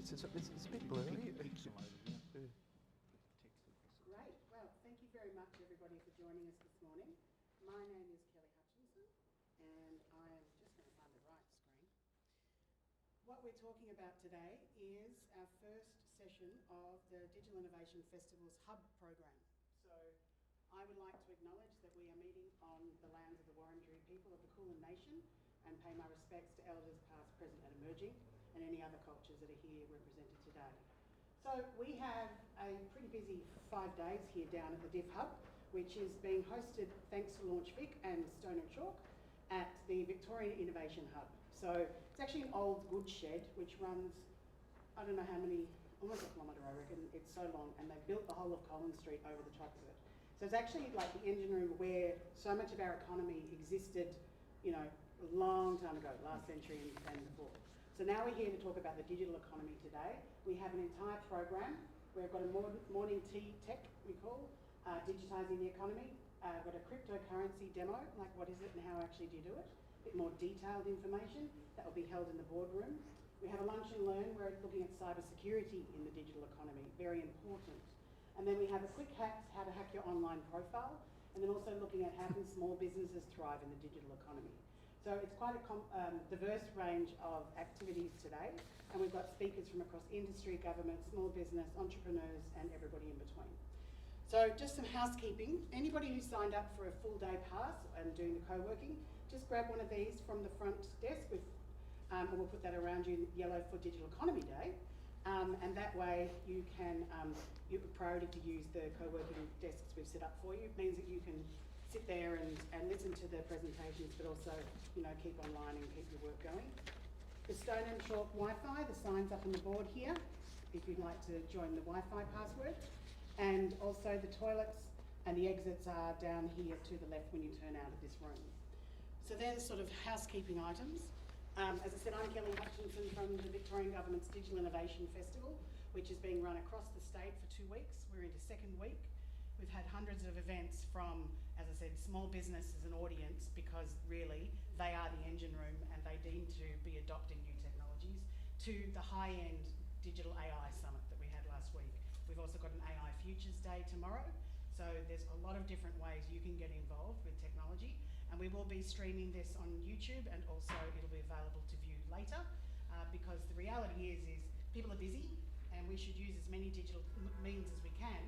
It's a bit blurry. Great. Well, thank you very much, everybody, for joining us this morning. My name is Kelly Hutchinson, and I am just going to find the right screen. What we're talking about today is our first session of the Digital Innovation Festival's Hub program. So I would like to acknowledge that we are meeting on the lands of the Wurundjeri people of the Kulin Nation and pay my respects to elders past, present and emerging, and any other cultures that are here represented today. So we have a pretty busy 5 days here down at the DIF Hub, which is being hosted thanks to Launch Vic and Stone and Chalk at the Victorian Innovation Hub. So it's actually an old goods shed which runs, I don't know how many, almost a kilometre I reckon, it's so long, and they built the whole of Collins Street over the top of it. So it's actually like the engine room where so much of our economy existed, you know, a long time ago, last century and before. So now we're here to talk about the digital economy today. We have an entire program. We've got a morning tea tech, we call, Digitising the Economy. We've got a cryptocurrency demo, like what is it and how actually do you do it? A bit more detailed information that will be held in the boardroom. We have a lunch and learn where we're looking at cybersecurity in the digital economy, very important. And then we have a quick hack, how to hack your online profile, and then also looking at how can small businesses thrive in the digital economy. So it's quite a diverse range of activities today, and we've got speakers from across industry, government, small business, entrepreneurs, and everybody in between. So just some housekeeping. Anybody who signed up for a full day pass and doing the co-working, just grab one of these from the front desk, and we'll put that around you in yellow for Digital Economy Day. And that way you can, you have priority to use the co-working desks we've set up for you. It means that you can sit there and listen to the presentations, but also, you know, keep online and keep your work going. The Stone and Chalk Wi-Fi, the sign's up on the board here, if you'd like to join the Wi-Fi password. And also the toilets and the exits are down here to the left when you turn out of this room. So there's sort of housekeeping items. As I said, I'm Kelly Hutchinson from the Victorian Government's Digital Innovation Festival, which is being run across the state for 2 weeks. We're into second week. We've had hundreds of events from, as I said, small business as an audience, because really they are the engine room and they deem to be adopting new technologies, to the high-end digital AI summit that we had last week. We've also got an AI Futures Day tomorrow. So there's a lot of different ways you can get involved with technology, and we will be streaming this on YouTube, and also it'll be available to view later, because the reality is people are busy and we should use as many digital means as we can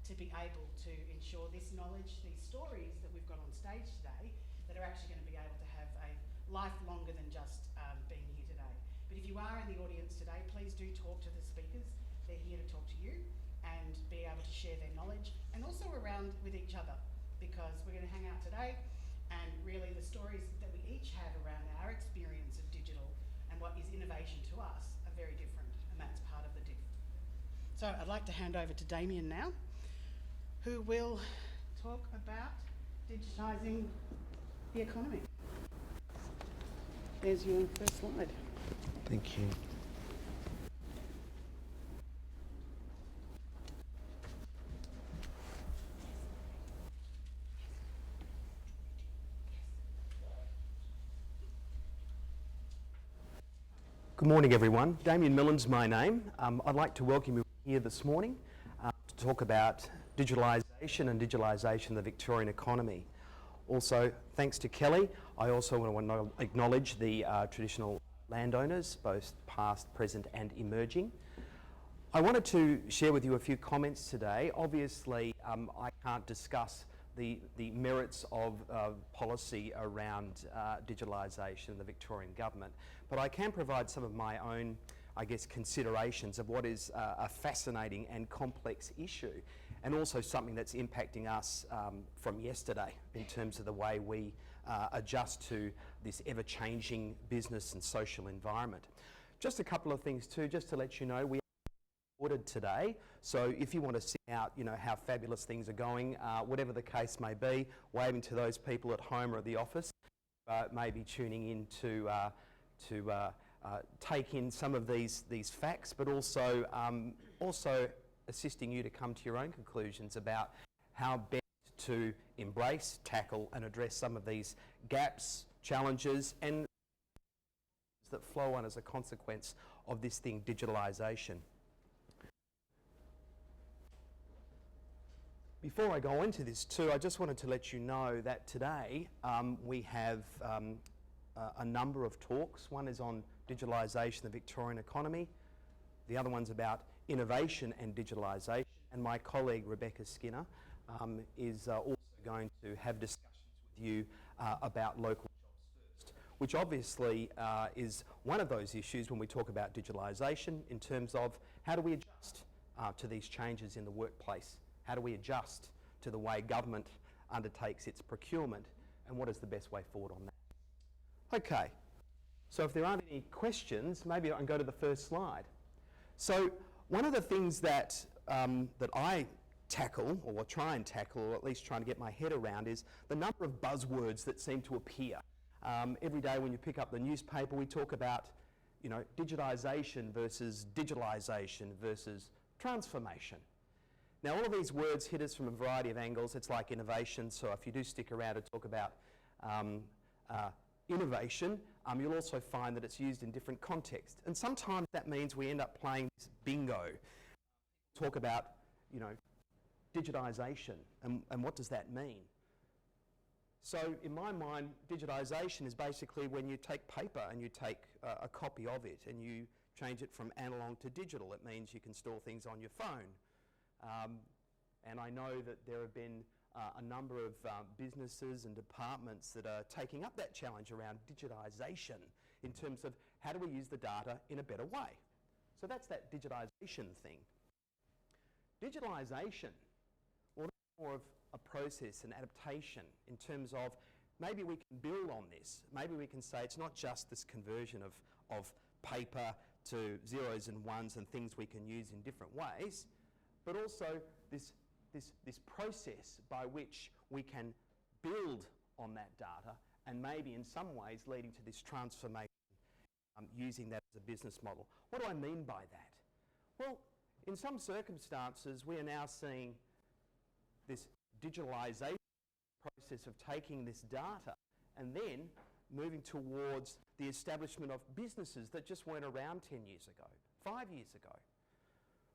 to be able to ensure this knowledge, these stories that we've got on stage today, that are actually going to be able to have a life longer than just being here today. But if you are in the audience today, please do talk to the speakers. They're here to talk to you and be able to share their knowledge, and also around with each other, because we're going to hang out today, and really the stories that we each have around our experience of digital and what is innovation to us are very different, and that's part of the DIF. So I'd like to hand over to Damien now, who will talk about digitising the economy. There's your first slide. Thank you. Good morning, everyone. Damien Millen's my name. I'd like to welcome you here this morning to talk about digitalisation and digitalisation of the Victorian economy. Also, thanks to Kelly, I also want to acknowledge the traditional landowners, both past, present and emerging. I wanted to share with you a few comments today. Obviously, I can't discuss the merits of policy around digitalisation in the Victorian government, but I can provide some of my own, I guess, considerations of what is a fascinating and complex issue, and also something that's impacting us from yesterday in terms of the way we adjust to this ever-changing business and social environment. Just a couple of things too, just to let you know, we recorded today, so if you want to see out, you know, how fabulous things are going, whatever the case may be, waving to those people at home or at the office, maybe tuning in to take in some of these facts, but also assisting you to come to your own conclusions about how best to embrace, tackle and address some of these gaps, challenges and that flow on as a consequence of this thing, digitalisation. Before I go into this too, I just wanted to let you know that today we have a number of talks. One is on digitalisation of the Victorian economy. The other one's about innovation and digitalisation. And my colleague Rebecca Skinner is also going to have discussions with you about local jobs first, which obviously is one of those issues when we talk about digitalisation in terms of how do we adjust to these changes in the workplace. How do we adjust to the way government undertakes its procurement, and what is the best way forward on that? Okay, so if there aren't any questions, maybe I can go to the first slide. So one of the things that I tackle, or try and tackle, or at least trying to get my head around, is the number of buzzwords that seem to appear. Every day when you pick up the newspaper, we talk about, you know, digitisation versus digitalisation versus transformation. Now, all of these words hit us from a variety of angles. It's like innovation, so if you do stick around to talk about innovation, you'll also find that it's used in different contexts. And sometimes that means we end up playing this bingo. Talk about, you know, digitisation, and what does that mean? So in my mind, digitisation is basically when you take paper and you take a copy of it and you change it from analogue to digital. It means you can store things on your phone. And I know that there have been a number of businesses and departments that are taking up that challenge around digitisation in terms of how do we use the data in a better way. So that's that digitisation thing. Digitalisation, well, that's more of a process, an adaptation in terms of maybe we can build on this. Maybe we can say it's not just this conversion of paper to zeros and ones and things we can use in different ways, but also this process by which we can build on that data and maybe in some ways leading to this transformation using that as a business model. What do I mean by that? Well, in some circumstances we are now seeing this digitalisation process of taking this data and then moving towards the establishment of businesses that just weren't around 10 years ago, 5 years ago.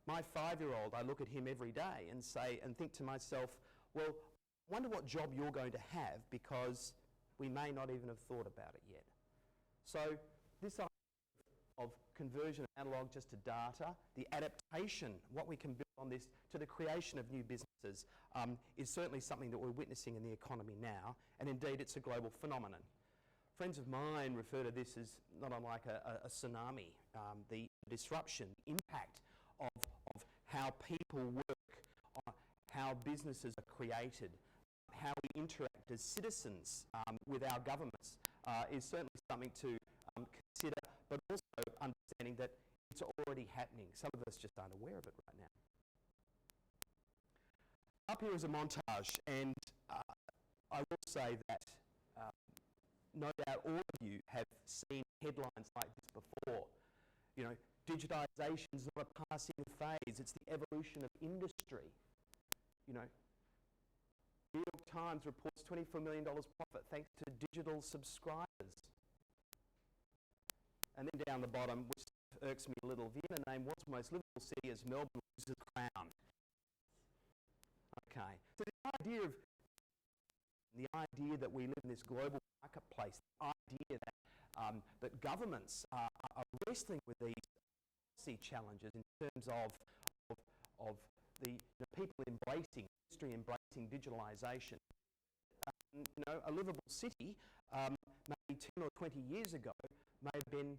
My 5-year-old, I look at him every day and say, and think to myself, well, I wonder what job you're going to have because we may not even have thought about it yet. So this idea of conversion of analogue just to data, the adaptation, what we can build on this to the creation of new businesses is certainly something that we're witnessing in the economy now, and indeed it's a global phenomenon. Friends of mine refer to this as not unlike a tsunami, the disruption, the impact of how people work, how businesses are created, how we interact as citizens with our governments is certainly something to consider, but also understanding that it's already happening. Some of us just aren't aware of it right now. Up here is a montage, and I will say that no doubt all of you have seen headlines like this before. You know, digitisation is not a passing phase, it's the evolution of industry. You know, New York Times reports $24 million profit thanks to digital subscribers. And then down the bottom, which irks me a little, Vienna named world's most livable city as Melbourne loses crown. Okay, so the idea that we live in this global marketplace, the idea that that governments are wrestling with these policy challenges in terms of the people embracing, industry embracing digitalisation. You know, a livable city maybe 10 or 20 years ago may have been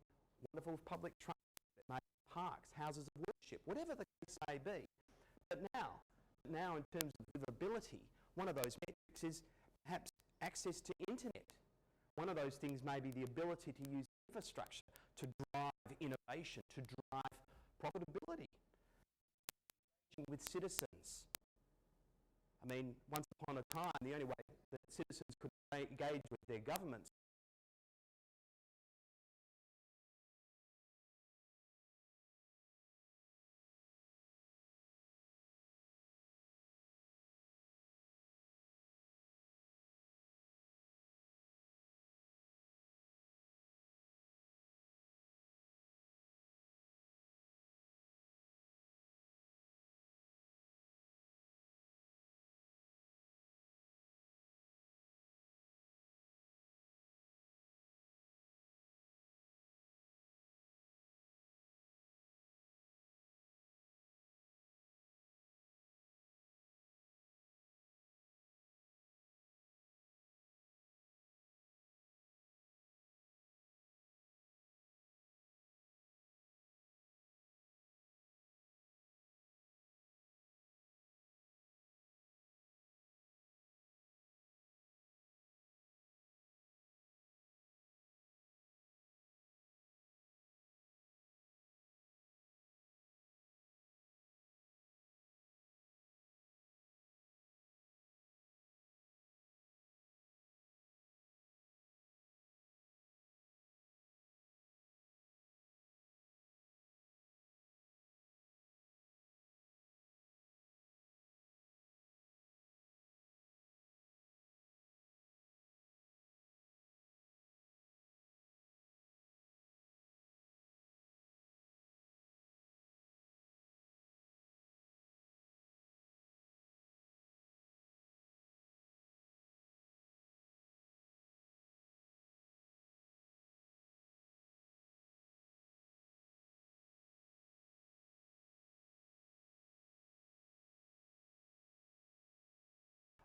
wonderful public transport, it may have parks, houses of worship, whatever the case may be. But now in terms of livability, one of those metrics is perhaps access to internet. One of those things may be the ability to use infrastructure to drive innovation, to drive profitability with citizens. I mean, once upon a time, the only way that citizens could engage with their governments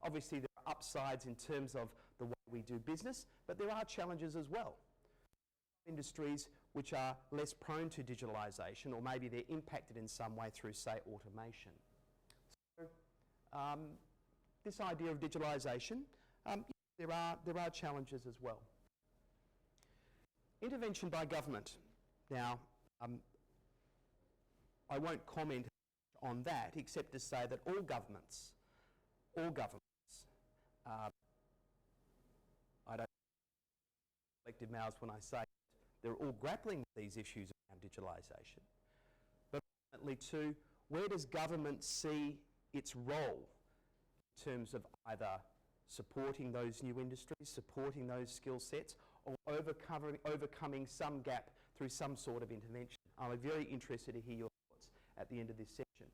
Obviously, there are upsides in terms of the way we do business, but there are challenges as well. Industries which are less prone to digitalisation, or maybe they're impacted in some way through, say, automation. So, this idea of digitalisation, there are challenges as well. Intervention by government. Now, I won't comment on that except to say that all governments, I don't collective mouths when I say they're all grappling with these issues around digitalisation. But ultimately too, where does government see its role in terms of either supporting those new industries, supporting those skill sets, or overcoming some gap through some sort of intervention? I'm very interested to hear your thoughts at the end of this section.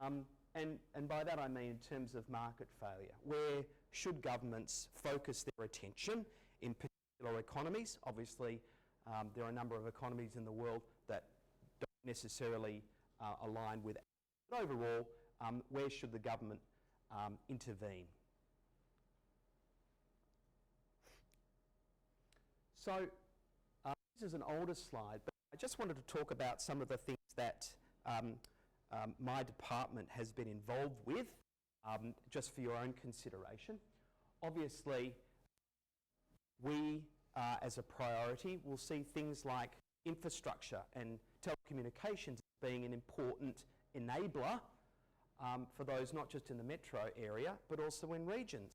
And by that I mean in terms of market failure. Where should governments focus their attention in particular economies? Obviously, there are a number of economies in the world that don't necessarily align with. But overall, where should the government intervene? So, this is an older slide, but I just wanted to talk about some of the things that my department has been involved with, just for your own consideration. Obviously, we, as a priority, will see things like infrastructure and telecommunications being an important enabler for those not just in the metro area, but also in regions.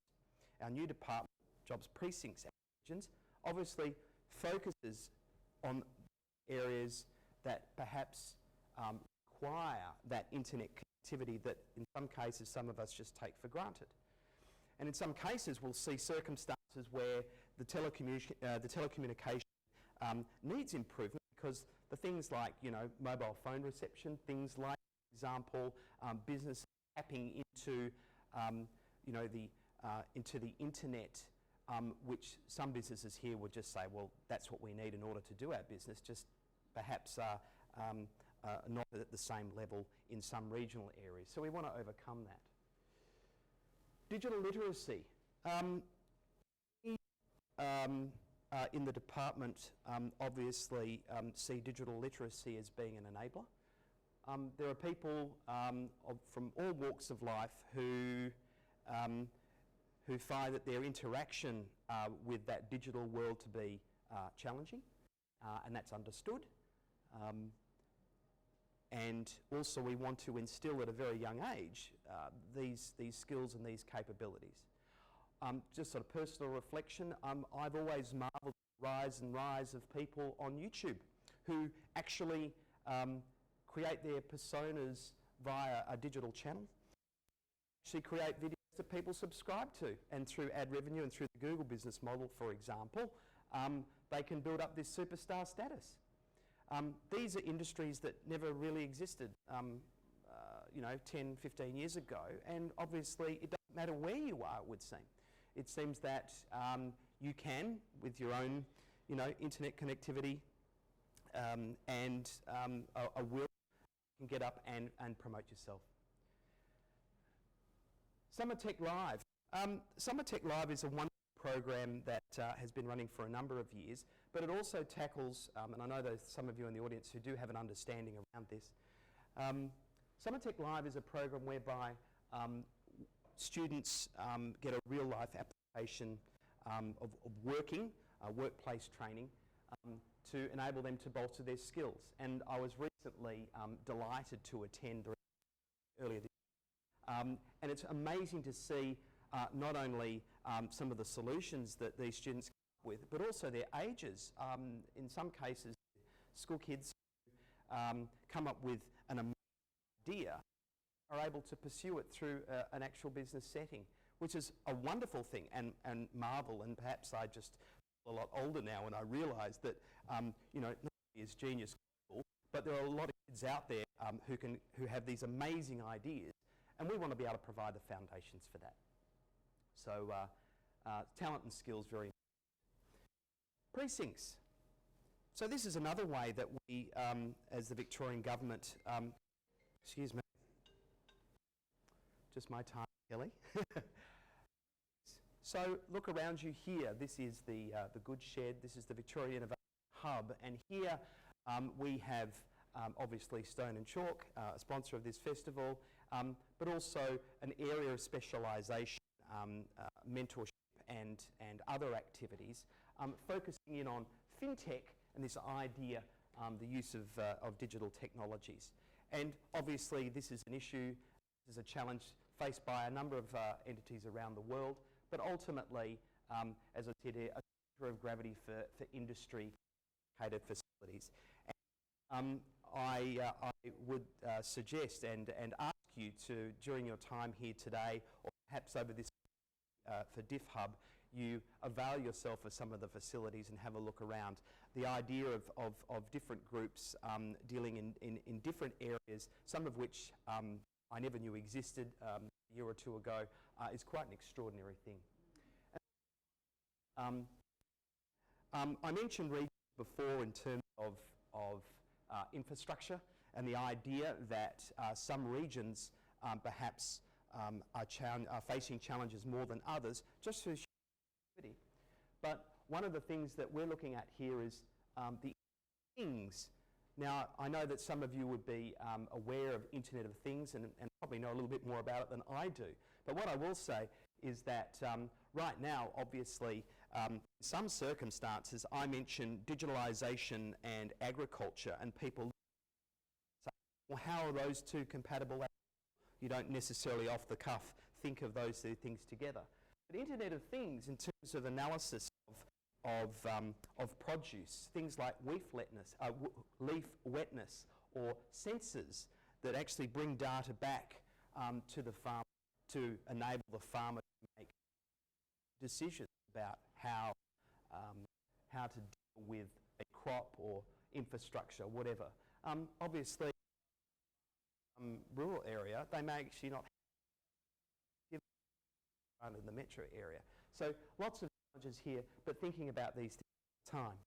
Our new department, Jobs Precincts and Regions, obviously focuses on areas that perhaps require that internet connectivity that in some cases some of us just take for granted. And in some cases we'll see circumstances where the telecommunication needs improvement because the things like, mobile phone reception, things like, for example, business tapping into, into the internet, which some businesses here would just say, well, that's what we need in order to do our business, just perhaps not at the same level in some regional areas. So we want to overcome that. Digital literacy. In the department, obviously see digital literacy as being an enabler. There are people from all walks of life who find that their interaction with that digital world to be challenging, and that's understood. And also we want to instill at a very young age these skills and these capabilities. Just sort of personal reflection, I've always marvelled at the rise of people on YouTube who actually create their personas via a digital channel, actually create videos that people subscribe to, and through ad revenue and through the Google business model, for example, they can build up this superstar status. These are industries that never really existed 10, 15 years ago, and obviously it doesn't matter where you are, it would seem. It seems that you can, with your own internet connectivity and a will, you can get up and promote yourself. Summer Tech Live. Summer Tech Live is a wonderful program that has been running for a number of years, but it also tackles, and I know there's some of you in the audience who do have an understanding around this. Summer Tech Live is a program whereby students get a real-life application of working, workplace training, to enable them to bolster their skills. And I was recently delighted to attend earlier this year. And it's amazing to see not only some of the solutions that these students come up with, but also their ages. In some cases, school kids come up with an amazing idea, are able to pursue it through an actual business setting, which is a wonderful thing and marvel. And perhaps I just feel a lot older now and I realise that not only is genius cool, but there are a lot of kids out there who have these amazing ideas, and we want to be able to provide the foundations for that. So talent and skills very important. Precincts. So this is another way that we, as the Victorian Government, excuse me, just my time, Kelly. So look around you here. This is the goods shed. This is the Victoria Innovation Hub, and here we have obviously Stone and Chalk, a sponsor of this festival, but also an area of specialisation, mentorship and other activities, focusing in on fintech and this idea, the use of digital technologies. And obviously this is an issue, this is a challenge faced by a number of entities around the world, but ultimately, as I said here, a centre of gravity for industry catered facilities. And, I would suggest and ask you to, during your time here today, or perhaps over this for DIF Hub, you avail yourself of some of the facilities and have a look around. The idea of different groups dealing in different areas, some of which I never knew existed a year or two ago, is quite an extraordinary thing. I mentioned regions before in terms of infrastructure and the idea that some regions perhaps are facing challenges more than others, just through activity. But one of the things that we're looking at here is the things. Now, I know that some of you would be aware of Internet of Things and probably know a little bit more about it than I do. But what I will say is that right now, obviously, in some circumstances, I mention digitalisation and agriculture, and people say, well, how are those two compatible? You don't necessarily off the cuff think of those two things together. But Internet of Things, in terms of analysis of produce, things like leaf wetness, or sensors that actually bring data back to the farm to enable the farmer to make decisions about how to deal with a crop or infrastructure, whatever. Obviously, rural area, they may actually not have in the metro area. So lots of challenges here, but thinking about these things at a time.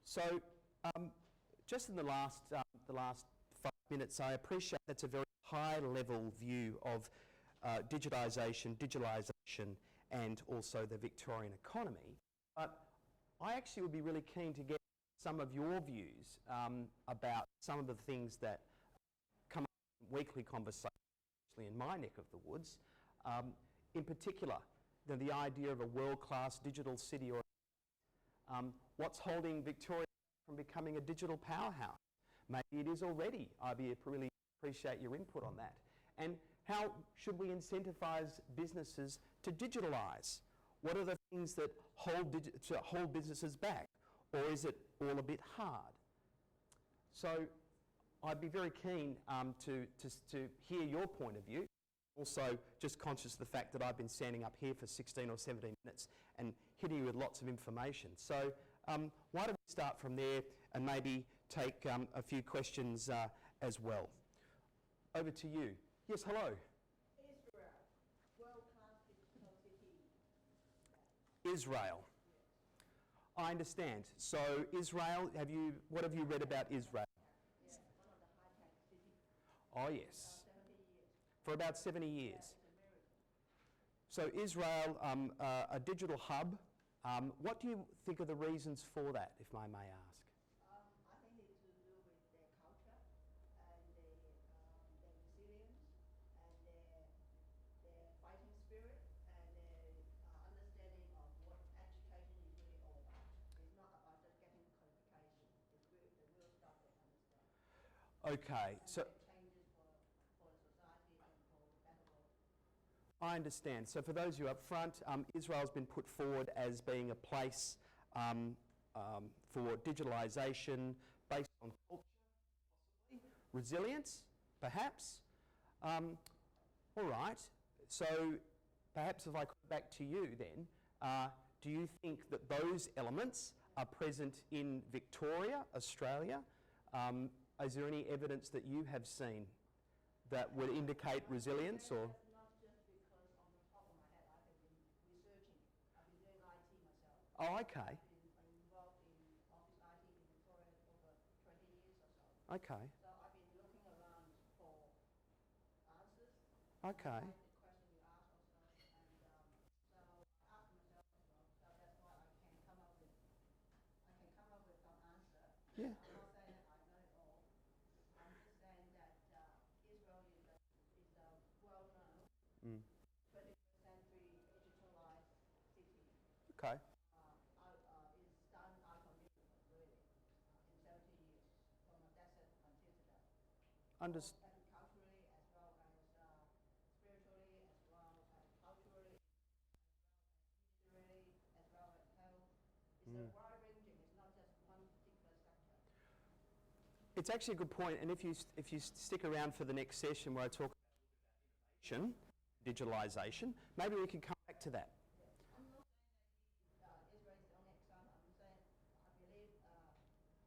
So just in the last 5 minutes, I appreciate that's a very high-level view of digitisation, and also the Victorian economy. But I actually would be really keen to get some of your views about some of the things that come up in weekly conversations, especially in my neck of the woods. In particular, the idea of a world-class digital city, or what's holding Victoria from becoming a digital powerhouse? Maybe it is already. I'd really appreciate your input on that. And how should we incentivise businesses to digitalise? What are the things that hold businesses back? Or is it all a bit hard? So I'd be very keen to hear your point of view. Also, just conscious of the fact that I've been standing up here for 16 or 17 minutes and hitting you with lots of information. So why don't we start from there and maybe take a few questions as well. Over to you. Yes, hello. Israel, world-class digital city. Israel. I understand. So Israel, what have you read about Israel? Yeah, one of the high-tech cities. Oh yes. 70 years. For about 70 years. Yeah, it's a miracle. So Israel, a digital hub. What do you think are the reasons for that, if I may ask? I think it's to do with their culture and their resilience and their fighting spirit and their understanding of what education is really all about. It's not about just getting qualification. It's the real stuff they understand. Okay, And so changes for the society and for the better world. I understand. So for those of you up front, Israel's been put forward as being a place for digitalisation based on culture, possibly, resilience, perhaps. All right, so perhaps if I come back to you then, do you think that those elements are present in Victoria, Australia? Is there any evidence that you have seen that would indicate resilience, or? That's not just because on the top of my head I've been researching. I've been doing IT myself. Oh, okay. I've been involved in office IT in Victoria over 20 years or so. Okay. So I've been looking around for answers Okay. Like the question you asked also, and so I asked myself as well. So that's why I can come up with some answer. Yeah. I'm not saying that I know it all. I'm just saying that Israel is a well-known Mm. 21st century digitalized city. Okay. Is done icon beautiful, really, in 70 years, from a desert until today. Understood. Agriculturally, as well as spiritually, as well as culturally, digitally, as well as health. It's a wide ranging. It's not just one particular sector. It's actually a good point, and if you stick around for the next session where I talk about innovation, digitalisation, maybe we can come back to that. I'm not saying that Israel is the only example. I'm saying I believe Australia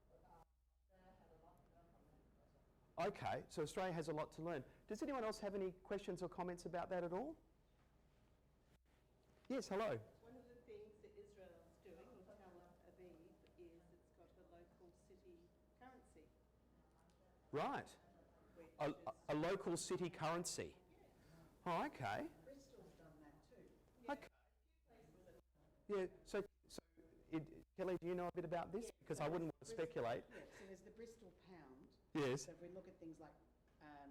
has a lot to learn from them also. Okay, so Australia has a lot to learn. Does anyone else have any questions or comments about that at all? Yes, hello. One of the things that Israel's doing with Tel Aviv is it's got a local city currency. Right. Which A local city currency. Oh, okay. Bristol's done that too. Okay. Yeah, so Kelly, do you know a bit about this? Because I wouldn't want to speculate. Yeah, so there's the Bristol pound. Yes. So if we look at things like,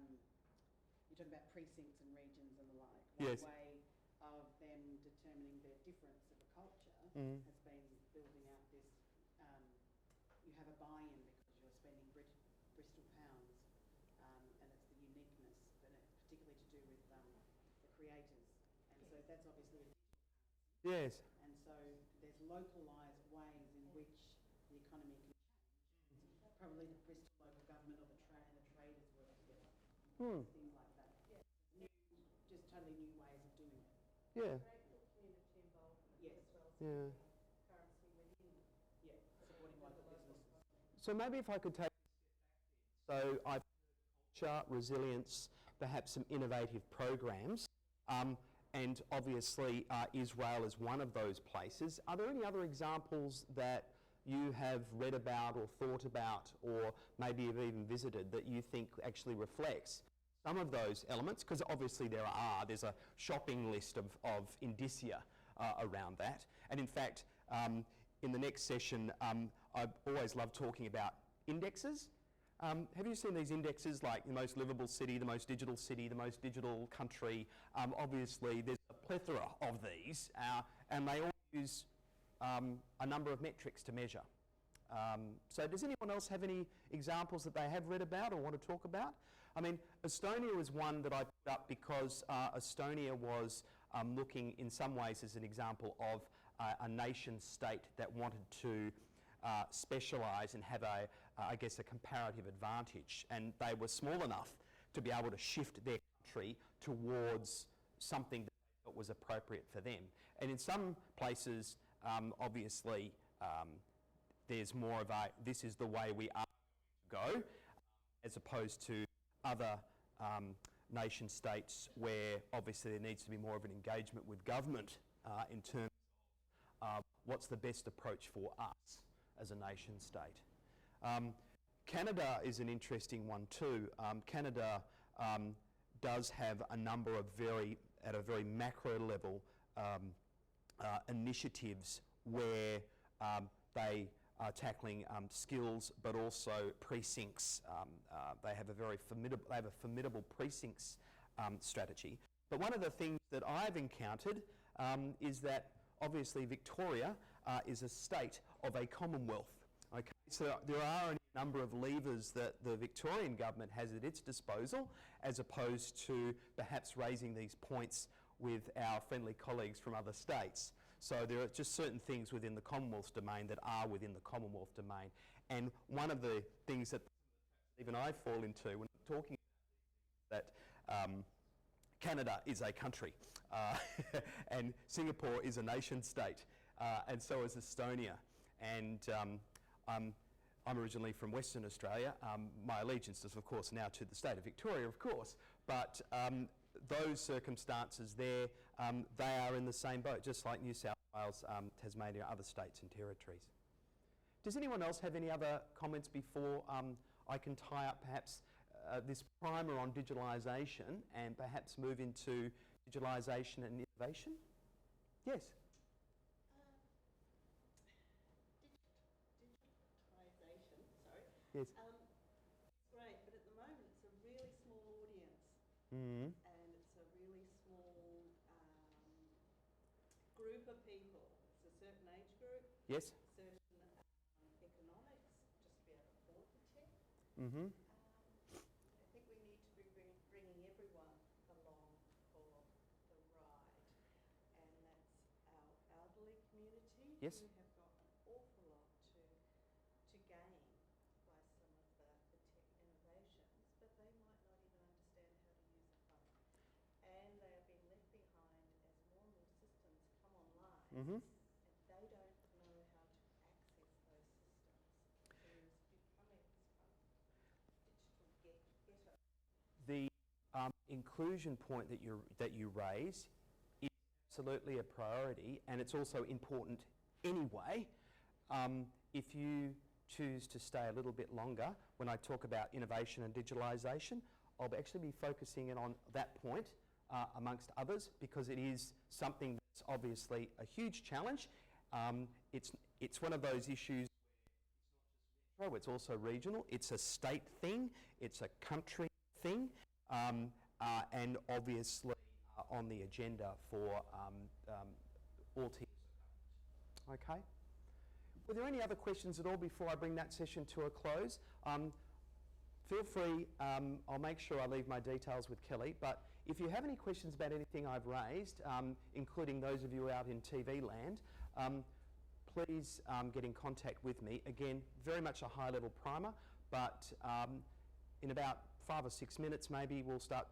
you're talking about precincts and regions and the like. Yes. One way of them determining their difference of a culture Mm. has been building out this, you have a buy-in because you're spending Bristol pounds, and it's the uniqueness, and it's particularly to do with the creators. And so that's obviously a digital currency. Yes. And so there's localised ways in which the economy can change. Probably the Bristol local government or the traders work together. Things like that. Yeah. Just totally new ways of doing it. Yeah. great community involvement Yes. as well as Yeah. currency within. Yeah, supporting local businesses. So maybe if I could take a step back then. So I've heard culture, resilience, perhaps some innovative programs, and obviously Israel is one of those places. Are there any other examples that you have read about or thought about or maybe have even visited that you think actually reflects some of those elements? Because obviously there's a shopping list of indicia around that. And in fact, in the next session, I always love talking about indexes. Have you seen these indexes like the most livable city, the most digital country? Obviously, there's a plethora of these, and they all use a number of metrics to measure. So does anyone else have any examples that they have read about or want to talk about? I mean, Estonia was one that I put up because Estonia was looking in some ways as an example of a nation state that wanted to specialise and have I guess a comparative advantage, and they were small enough to be able to shift their country towards something that they thought was appropriate for them. And in some places, obviously, there's more of this is the way we are going to go, as opposed to other nation states where obviously there needs to be more of an engagement with government in terms of what's the best approach for us as a nation state. Canada is an interesting one too. Canada does have a number of at a very macro level initiatives where they are tackling skills, but also precincts. They have a formidable precincts strategy. But one of the things that I've encountered is that obviously Victoria is a state of a commonwealth. Okay, so there are a number of levers that the Victorian government has at its disposal, as opposed to perhaps raising these points with our friendly colleagues from other states. So there are just certain things within the Commonwealth's domain that are within the Commonwealth domain. And one of the things that even I fall into when talking about these that Canada is a country and Singapore is a nation state, and so is Estonia. And I'm originally from Western Australia. My allegiance is, of course, now to the state of Victoria, of course, but those circumstances there, they are in the same boat, just like New South Wales, Tasmania, other states and territories. Does anyone else have any other comments before I can tie up perhaps this primer on digitalisation and perhaps move into digitalisation and innovation? Yes. Digitisation, sorry. Yes. It's great, but at the moment it's a really small audience. Mm. And it's a really small group of people. It's a certain age group, Yes. certain economics, just to be able to afford the tech. Mm-hmm. I think we need to be bringing everyone along for the ride, and that's our elderly community Yes. who have got an awful lot to gain by some of the tech innovations, but they might not even understand how to use a phone. And they are being left behind as more and more systems come online, Mm-hmm. and they don't know how to access those systems. There's becoming this kind of digital ghetto. The inclusion point that you raise is absolutely a priority, and it's also important anyway. If you choose to stay a little bit longer, when I talk about innovation and digitalisation, I'll actually be focusing in on that point amongst others, because it is something that's obviously a huge challenge. It's one of those issues where it's also regional. It's a state thing. It's a country thing, and obviously on the agenda for all tiers of government. Okay. Were there any other questions at all before I bring that session to a close? Feel free, I'll make sure I leave my details with Kelly, but if you have any questions about anything I've raised, including those of you out in TV land, please get in contact with me. Again, very much a high-level primer, but in about 5 or 6 minutes maybe we'll start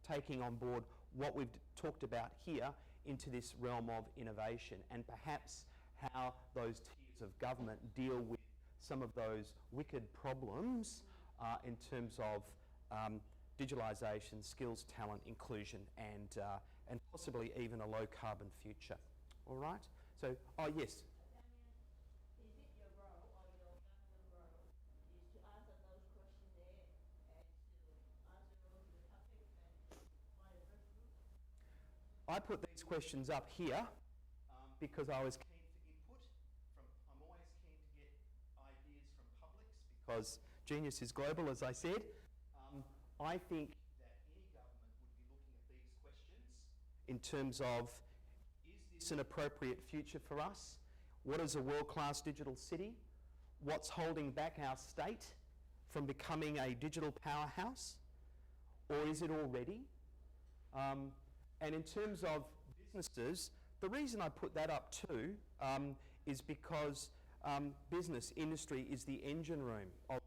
taking on board what we've talked about here into this realm of innovation, and perhaps how those tiers of government deal with some of those wicked problems in terms of digitalisation, skills, talent, inclusion, and possibly even a low-carbon future. All right? So, oh yes. Damien, is it your role or your government role is to answer those questions there and to answer all the topic and why the group? I put these questions up here because I was keen for input. I'm always keen to get ideas from publics, because genius is global, as I said. I think that any government would be looking at these questions in terms of, is this an appropriate future for us? What is a world-class digital city? What's holding back our state from becoming a digital powerhouse? Or is it already? And in terms of businesses, the reason I put that up too is because business, industry is the engine room of our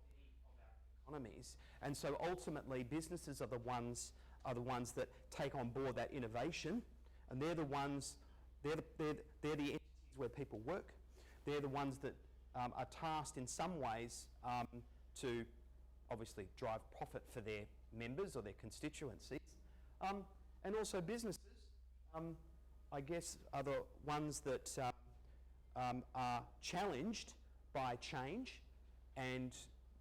economies, and so ultimately businesses are the ones that take on board that innovation, and they're the entities where people work. They're the ones that are tasked in some ways to obviously drive profit for their members or their constituencies, and also businesses, I guess, are the ones that are challenged by change. And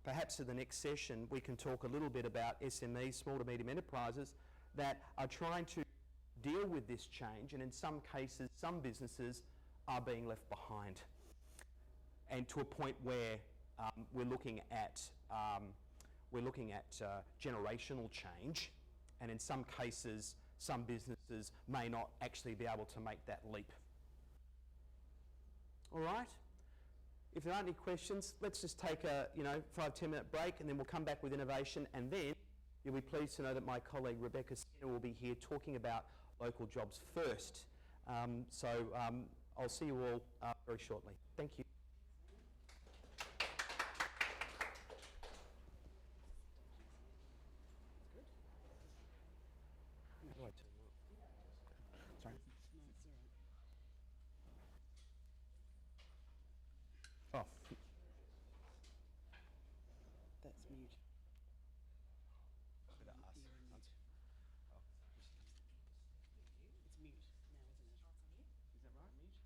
perhaps in the next session we can talk a little bit about SMEs, small to medium enterprises, that are trying to deal with this change, and in some cases some businesses are being left behind, and to a point where we're looking at generational change, and in some cases some businesses may not actually be able to make that leap. All right? If there aren't any questions, let's just take a 5-10 minute break, and then we'll come back with innovation, and then you'll be pleased to know that my colleague Rebecca Skinner will be here talking about local jobs first. So I'll see you all very shortly. Thank you. Sorry. Oh. That's mute. Better ask. You're in mute. Oh. It's mute now, isn't it? Is that right? Mute?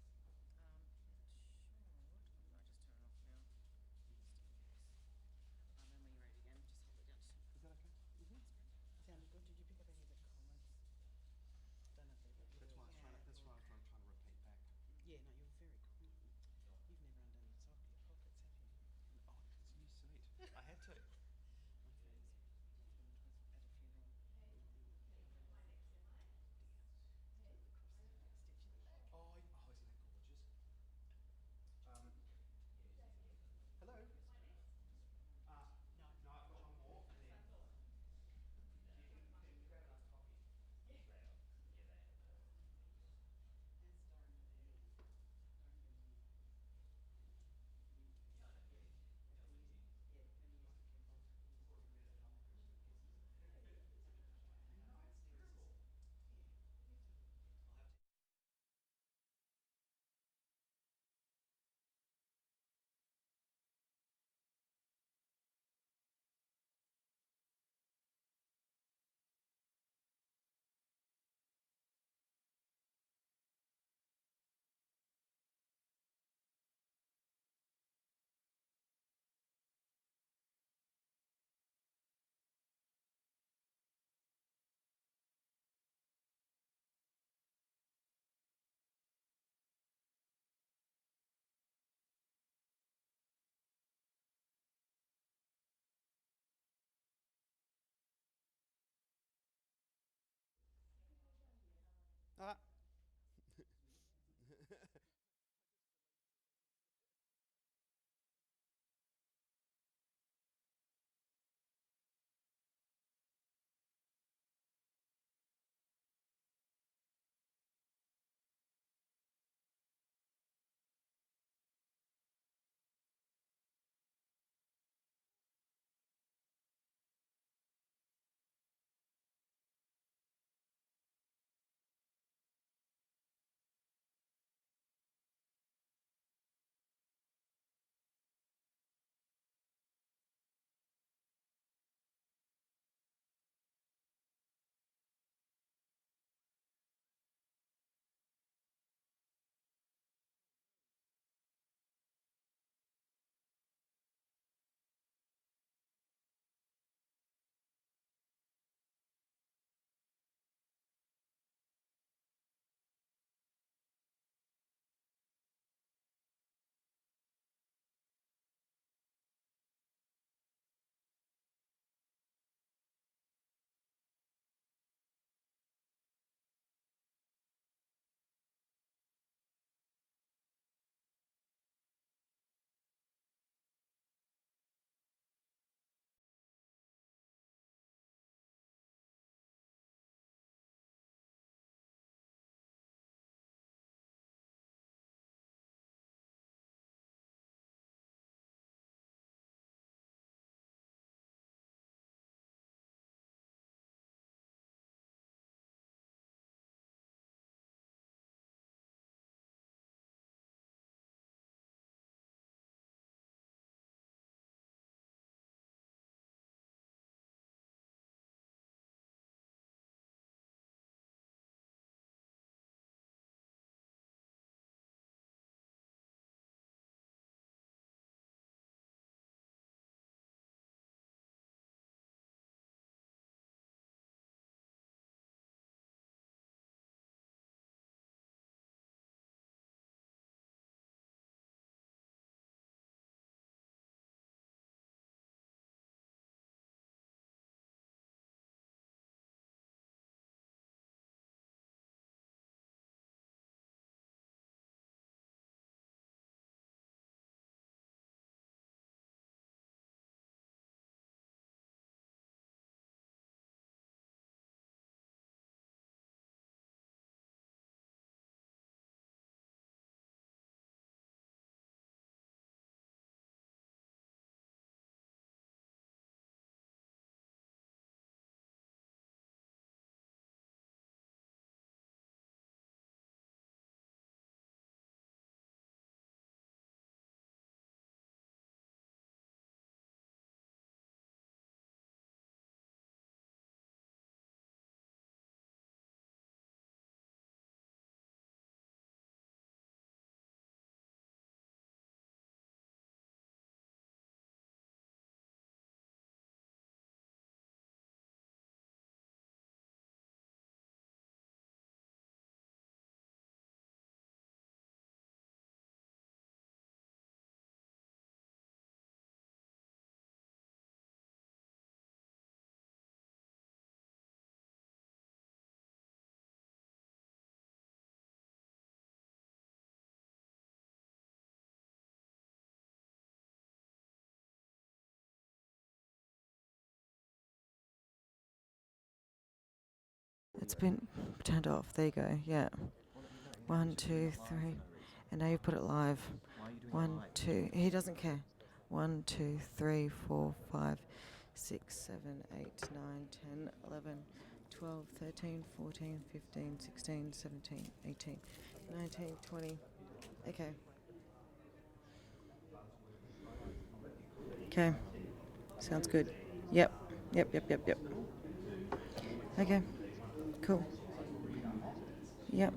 It's been turned off. There you go. Yeah. 1, 2, 3. And now you put it live. 1, 2. He doesn't care. 1, 2, 3, 4, 5, 6, 7, 8, 9, 10, 11, 12, 13, 14, 15, 16, 17, 18, 19, 20. Okay. Okay. Sounds good. Yep. Yep. Okay. Cool. Yep.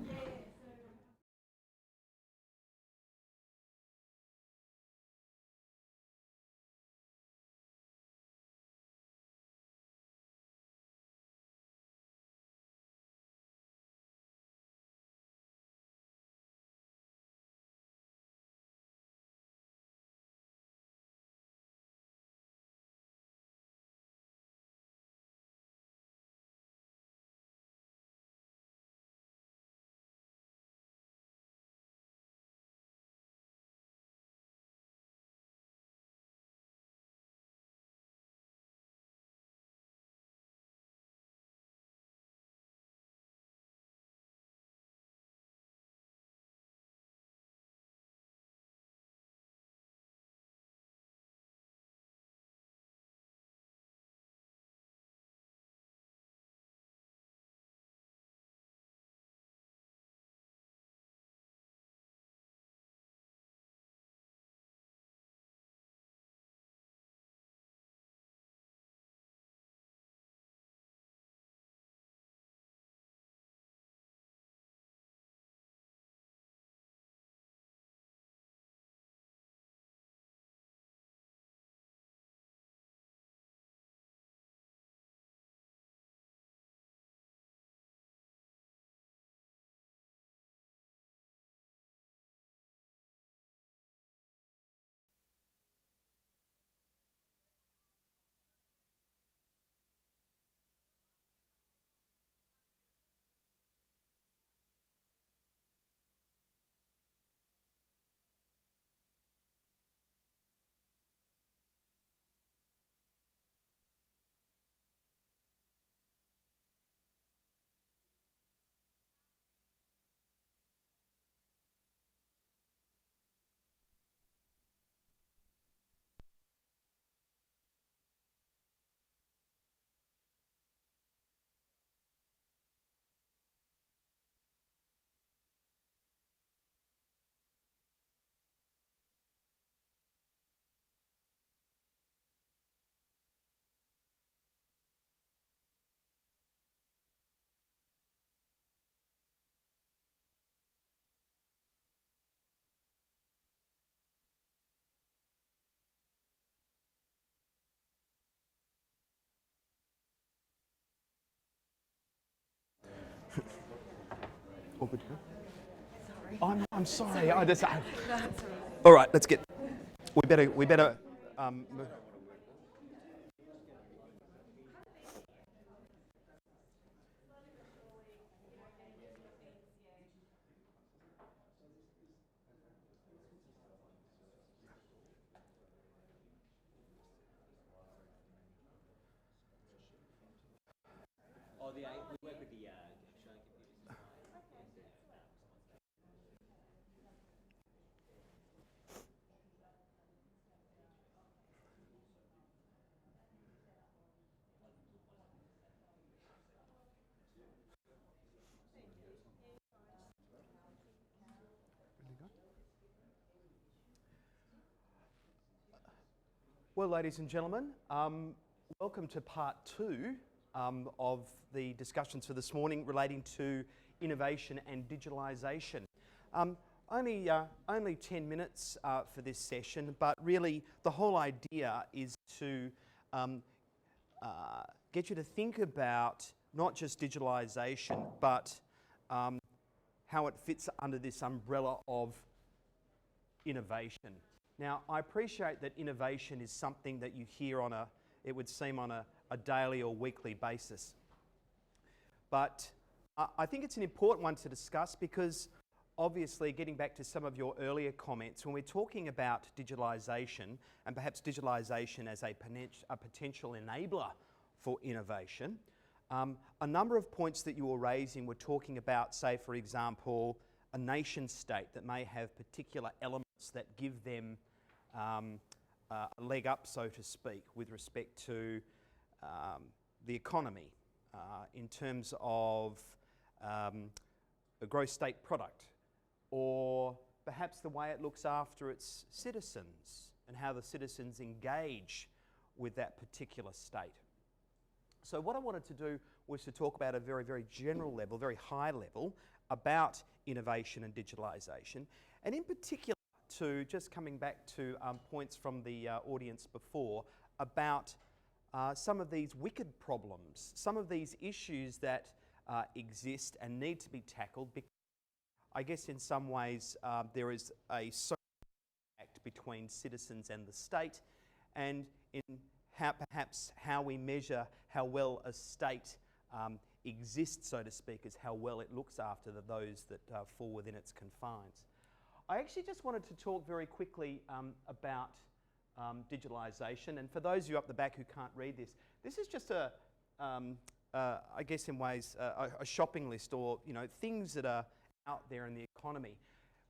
All good to go? I'm sorry. I just. All right, let's get. We better. Well, ladies and gentlemen, welcome to part 2 of the discussions for this morning relating to innovation and digitalisation. Only 10 minutes for this session, but really the whole idea is to get you to think about not just digitalisation, but how it fits under this umbrella of innovation. Now, I appreciate that innovation is something that you hear on it would seem on a daily or weekly basis. But I think it's an important one to discuss because obviously, getting back to some of your earlier comments, when we're talking about digitalisation and perhaps digitalisation as a potential enabler for innovation, A number of points that you were raising were talking about, say, for example, a nation state that may have particular elements that give them a leg up, so to speak, with respect to the economy in terms of a gross state product, or perhaps the way it looks after its citizens and how the citizens engage with that particular state. So what I wanted to do was to talk about a very, very general level, very high level, about innovation and digitalisation, and in particular to, just coming back to points from the audience before, about some of these wicked problems, some of these issues that exist and need to be tackled, because I guess in some ways there is a social act between citizens and the state, and in perhaps how we measure how well a state exists, so to speak, is how well it looks after those that fall within its confines. I actually just wanted to talk very quickly about digitalisation, and for those of you up the back who can't read this, this is just I guess in ways a shopping list, or things that are out there in the economy.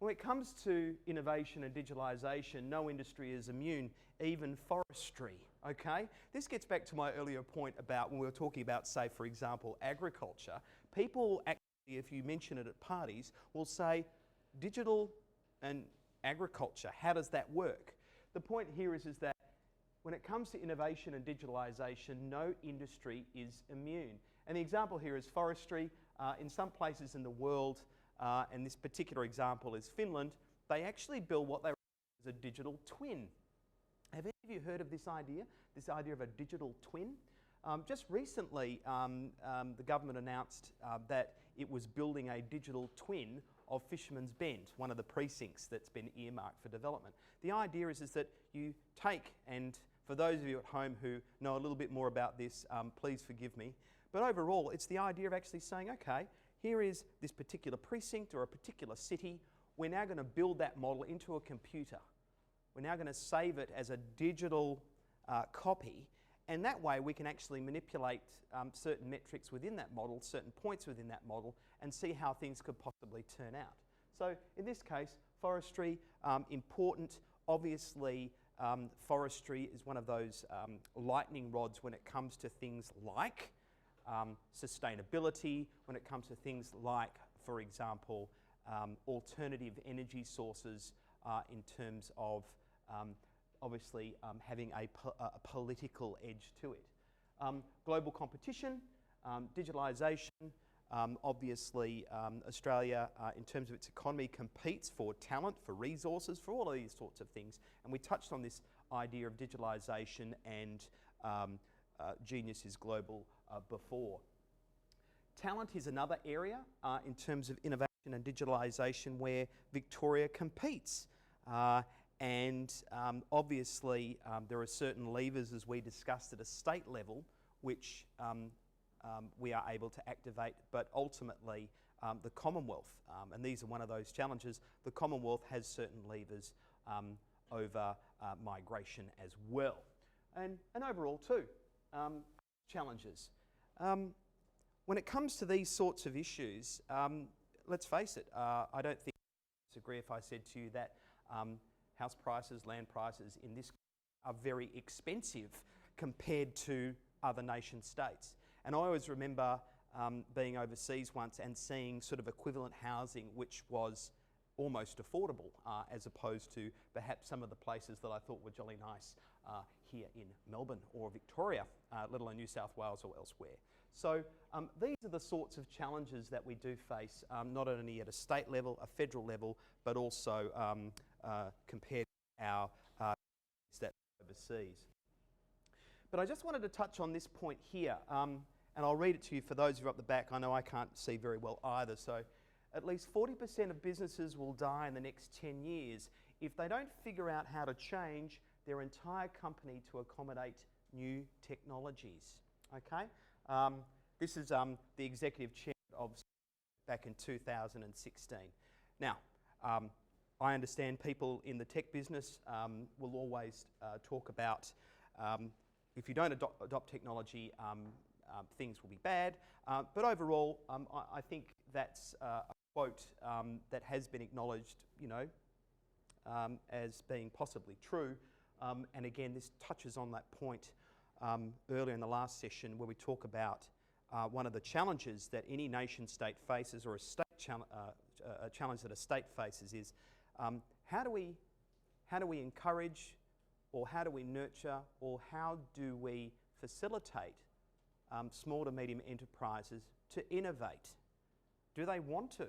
When it comes to innovation and digitalisation, no industry is immune, even forestry, okay? This gets back to my earlier point about when we were talking about, say, for example, agriculture. People actually, if you mention it at parties, will say, digital and agriculture, how does that work? The point here is that when it comes to innovation and digitalisation, no industry is immune. And the example here is forestry. In some places in the world, and this particular example is Finland, they actually build what they refer to as a digital twin. Have any of you heard of this idea of a digital twin? Just recently, the government announced that it was building a digital twin of Fisherman's Bend, one of the precincts that's been earmarked for development. The idea is that you take, and for those of you at home who know a little bit more about this, please forgive me, but overall it's the idea of actually saying, okay, here is this particular precinct or a particular city. We're now going to build that model into a computer. We're now going to save it as a digital copy, and that way we can actually manipulate certain metrics within that model, certain points within that model, and see how things could possibly turn out. So in this case, forestry, important. Obviously, forestry is one of those lightning rods when it comes to things like sustainability, when it comes to things like, for example, alternative energy sources in terms of obviously having a political edge to it. Global competition, digitalisation, obviously Australia in terms of its economy competes for talent, for resources, for all of these sorts of things, and we touched on this idea of digitalisation and Genius is global before. Talent is another area in terms of innovation and digitalisation where Victoria competes. And obviously there are certain levers, as we discussed at a state level, which we are able to activate, but ultimately the Commonwealth, and these are one of those challenges, the Commonwealth has certain levers over migration as well. And overall too, challenges. When it comes to these sorts of issues, let's face it, I don't think I disagree if I said to you that house prices, land prices in this are very expensive compared to other nation states. And I always remember being overseas once and seeing sort of equivalent housing which was almost affordable as opposed to perhaps some of the places that I thought were jolly nice here in Melbourne or Victoria, let alone New South Wales or elsewhere. So these are the sorts of challenges that we do face, not only at a state level, a federal level, but also compared to our that overseas. But I just wanted to touch on this point here, and I'll read it to you for those who are up the back. I know I can't see very well either, so at least 40% of businesses will die in the next 10 years if they don't figure out how to change their entire company to accommodate new technologies. Okay? This is the executive chair of back in 2016. Now, I understand people in the tech business will always talk about if you don't adopt technology, things will be bad. But overall, I think that's a quote that has been acknowledged, as being possibly true. And again, this touches on that point earlier in the last session where we talk about one of the challenges that any nation state faces, or a challenge that a state faces, is how do we encourage, or how do we nurture, or how do we facilitate small to medium enterprises to innovate? Do they want to?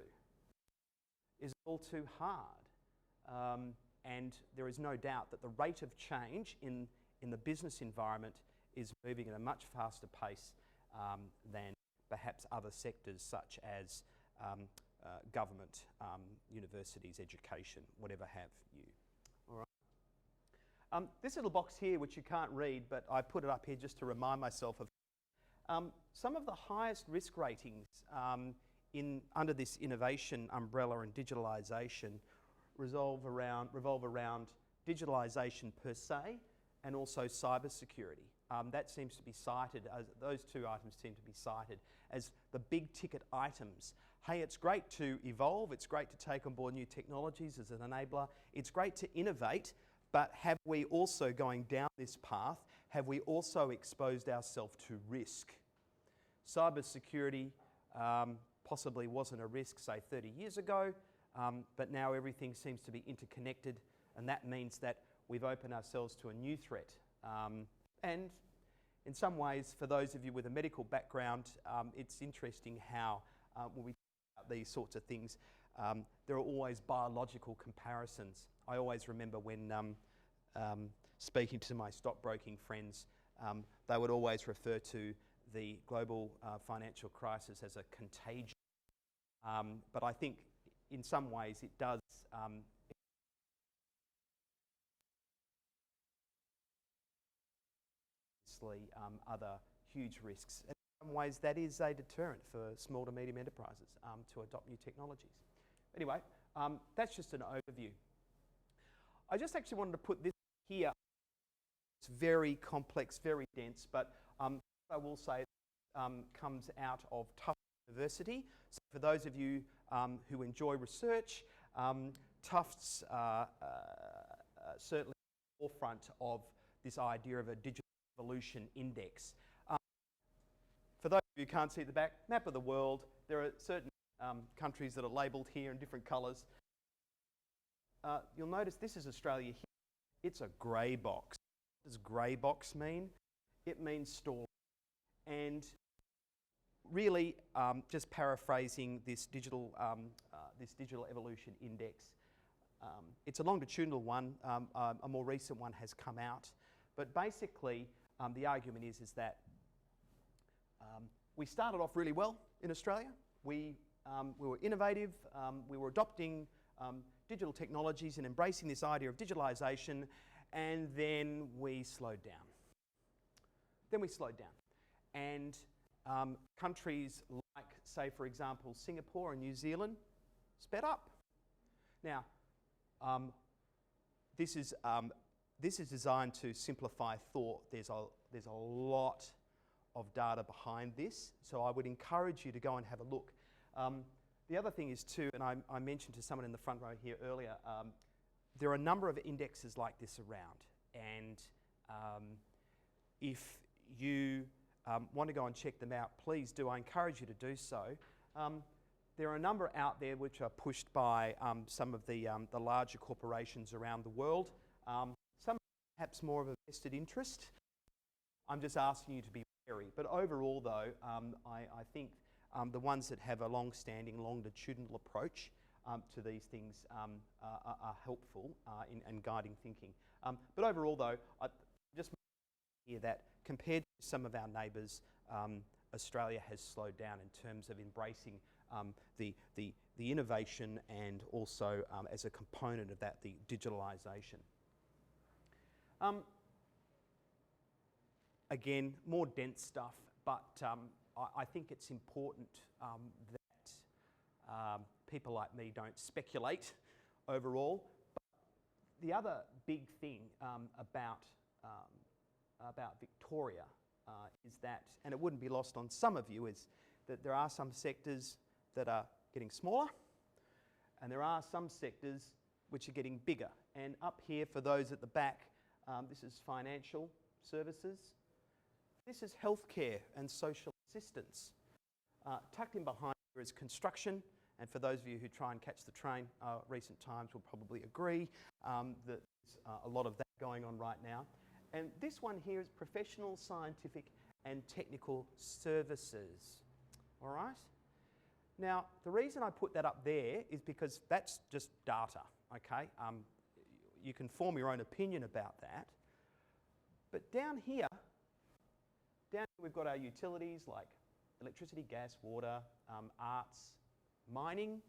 Is it all too hard? And there is no doubt that the rate of change in the business environment is moving at a much faster pace than perhaps other sectors such as government, universities, education, whatever have you. All right. This little box here, which you can't read, but I put it up here just to remind myself of some of the highest risk ratings under this innovation umbrella and digitalisation revolve around digitalisation per se and also cybersecurity. That seems to be cited, as those two items seem to be cited as the big ticket items. Hey, it's great to evolve, it's great to take on board new technologies as an enabler, it's great to innovate, but have we also, going down this path, have we also exposed ourselves to risk? Cybersecurity possibly wasn't a risk, say, 30 years ago, but now everything seems to be interconnected, and that means that we've opened ourselves to a new threat. And in some ways, for those of you with a medical background, it's interesting how when we talk about these sorts of things, there are always biological comparisons. I always remember when speaking to my stockbroking friends, they would always refer to the global financial crisis as a contagion. But I think in some ways it does other huge risks. In some ways that is a deterrent for small to medium enterprises to adopt new technologies. Anyway, that's just an overview. I just actually wanted to put this here. It's very complex, very dense, but I will say comes out of Tufts University. So for those of you who enjoy research, Tufts certainly at the forefront of this idea of a digital evolution index. For those of you who can't see the back, map of the world, there are certain countries that are labelled here in different colours. You'll notice this is Australia here. It's a grey box. What does grey box mean? It means stall. And really, just paraphrasing this digital evolution index, it's a longitudinal one. A more recent one has come out. But basically, the argument is that we started off really well in Australia. We were innovative. We were adopting digital technologies and embracing this idea of digitalisation, and then we slowed down. And countries like, say, for example, Singapore and New Zealand sped up. Now, this is designed to simplify thought. There's a lot of data behind this, so I would encourage you to go and have a look. The other thing is too, and I mentioned to someone in the front row here earlier, there are a number of indexes like this around, and if you want to go and check them out, please do. I encourage you to do so. There are a number out there which are pushed by some of the larger corporations around the world. Some perhaps more of a vested interest. I'm just asking you to be wary. But overall, though, I think the ones that have a long-standing, longitudinal approach to these things are helpful in guiding thinking. But overall, though, I just hear that compared to some of our neighbours, Australia has slowed down in terms of embracing the innovation and also as a component of that, the digitalisation. Again, more dense stuff, but I think it's important that people like me don't speculate overall. But the other big thing about Victoria is that, and it wouldn't be lost on some of you, is that there are some sectors that are getting smaller, and there are some sectors which are getting bigger. And up here, for those at the back, this is financial services. This is healthcare and social assistance. Tucked in behind here is construction, and for those of you who try and catch the train, recent times will probably agree that there's a lot of that going on right now. And this one here is professional, scientific and technical services. All right? Now, the reason I put that up there is because that's just data, okay? You can form your own opinion about that. But down here we've got our utilities like electricity, gas, water, arts, mining,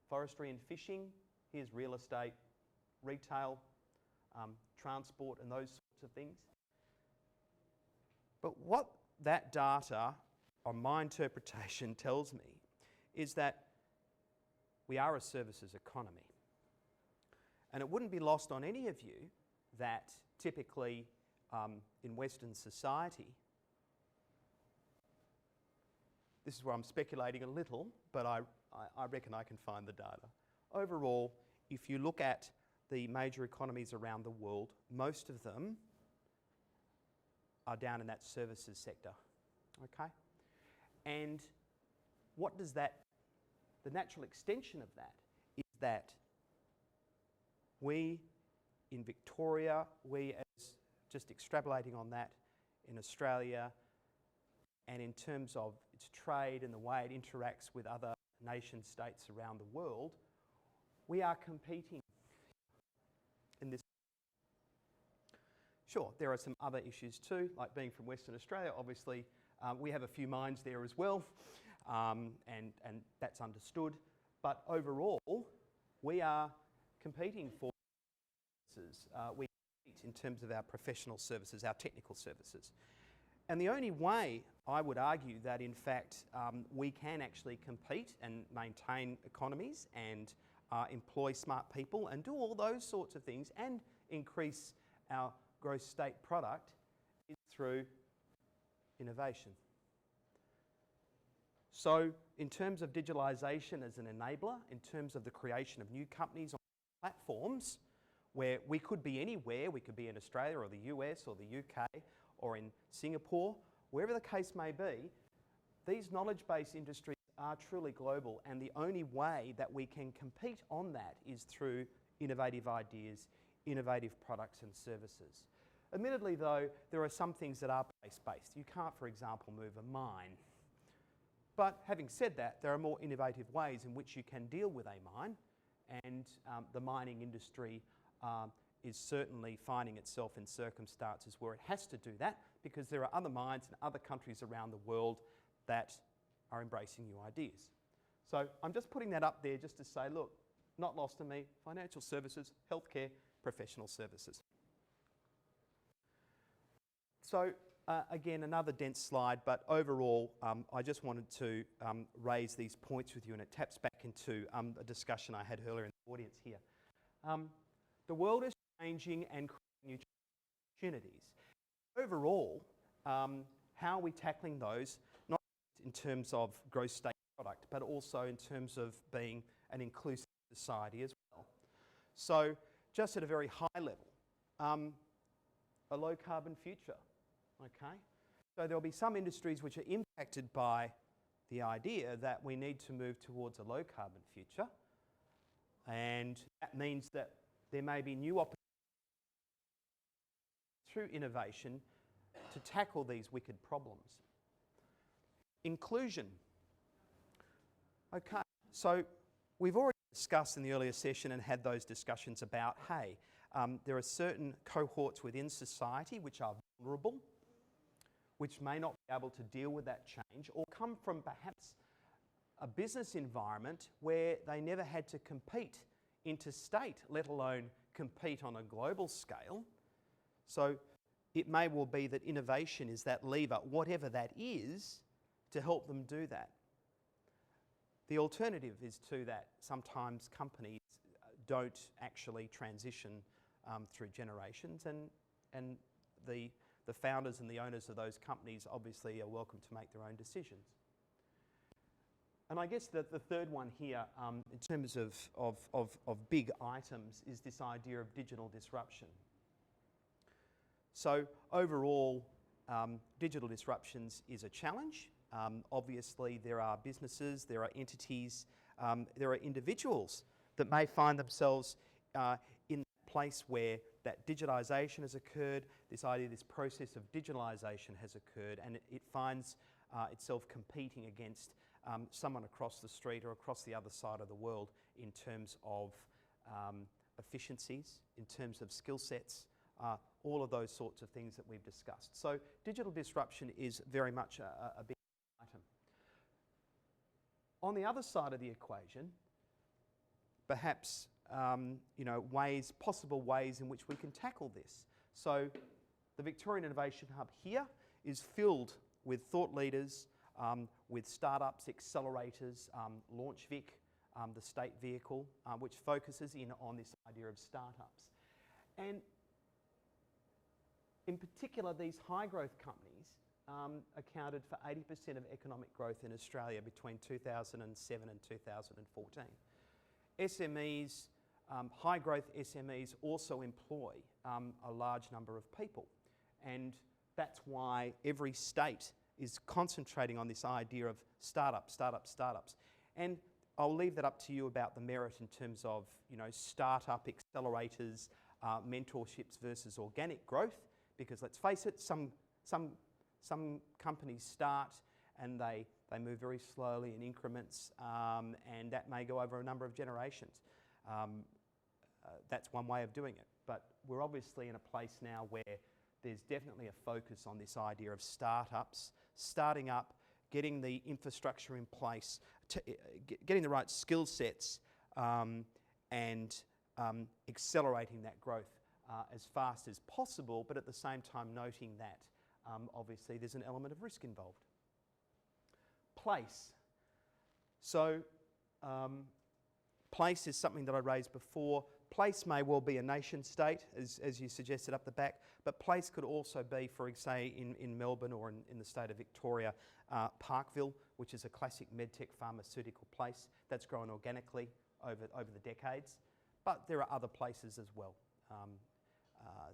forestry and fishing. Here's real estate, retail, transport and those sorts of things. But what that data, on my interpretation, tells me is that we are a services economy. And it wouldn't be lost on any of you that typically in Western society, this is where I'm speculating a little, but I reckon I can find the data. Overall, if you look at the major economies around the world, most of them are down in that services sector, okay? And what does that, the natural extension of that is that we in Victoria, we as just extrapolating on that in Australia, and in terms of its trade and the way it interacts with other nation states around the world, we are competing in this. Sure, there are some other issues too, like being from Western Australia, obviously we have a few mines there as well, and that's understood. But overall, we are competing for services. We compete in terms of our professional services, our technical services. And the only way I would argue that in fact we can actually compete and maintain economies and employ smart people and do all those sorts of things and increase our gross state product is through innovation. So in terms of digitalisation as an enabler, in terms of the creation of new companies on platforms where we could be anywhere, we could be in Australia or the US or the UK or in Singapore, wherever the case may be, these knowledge-based industries are truly global, and the only way that we can compete on that is through innovative ideas, innovative products and services. Admittedly though, there are some things that are place-based. You can't, for example, move a mine. But having said that, there are more innovative ways in which you can deal with a mine, and the mining industry is certainly finding itself in circumstances where it has to do that because there are other mines in other countries around the world that are embracing new ideas. So I'm just putting that up there just to say, look, not lost to me, financial services, healthcare, professional services. So again, another dense slide, but overall, I just wanted to raise these points with you, and it taps back into a discussion I had earlier in the audience here. The world is changing and creating new opportunities. Overall, how are we tackling those, not in terms of gross state product, but also in terms of being an inclusive society as well? So just at a very high level, a low carbon future, okay? So there'll be some industries which are impacted by the idea that we need to move towards a low carbon future, and that means that there may be new opportunities through innovation to tackle these wicked problems. Inclusion. Okay, so we've already discussed in the earlier session and had those discussions about, hey, there are certain cohorts within society which are vulnerable, which may not be able to deal with that change, or come from perhaps a business environment where they never had to compete interstate, let alone compete on a global scale. So it may well be that innovation is that lever, whatever that is, to help them do that. The alternative is to that sometimes companies don't actually transition through generations, and the the founders and the owners of those companies obviously are welcome to make their own decisions. And I guess that the third one here, in terms of big items, is this idea of digital disruption. So overall, digital disruptions is a challenge. Obviously, there are businesses, there are entities, there are individuals that may find themselves in a place where that digitisation has occurred, this process of digitalisation has occurred, and it finds itself competing against someone across the street or across the other side of the world in terms of efficiencies, in terms of skill sets, all of those sorts of things that we've discussed. So digital disruption is very much a big item. On the other side of the equation, perhaps possible ways in which we can tackle this. So the Victorian Innovation Hub here is filled with thought leaders, with startups, accelerators, LaunchVic, the state vehicle, which focuses in on this idea of startups. And in particular, these high growth companies accounted for 80% of economic growth in Australia between 2007 and 2014. SMEs, high growth SMEs also employ a large number of people. And that's why every state is concentrating on this idea of startups. And I'll leave that up to you about the merit in terms of, startup accelerators, mentorships versus organic growth, because let's face it, some companies start and they move very slowly in increments, and that may go over a number of generations. That's one way of doing it. But we're obviously in a place now where there's definitely a focus on this idea of startups, starting up, getting the infrastructure in place, getting the right skill sets, and accelerating that growth as fast as possible, but at the same time noting that obviously there's an element of risk involved. Place. So place is something that I raised before. Place may well be a nation state, as you suggested up the back, but place could also be, for say, in Melbourne or in the state of Victoria, Parkville, which is a classic medtech pharmaceutical place that's grown organically over the decades. But there are other places as well.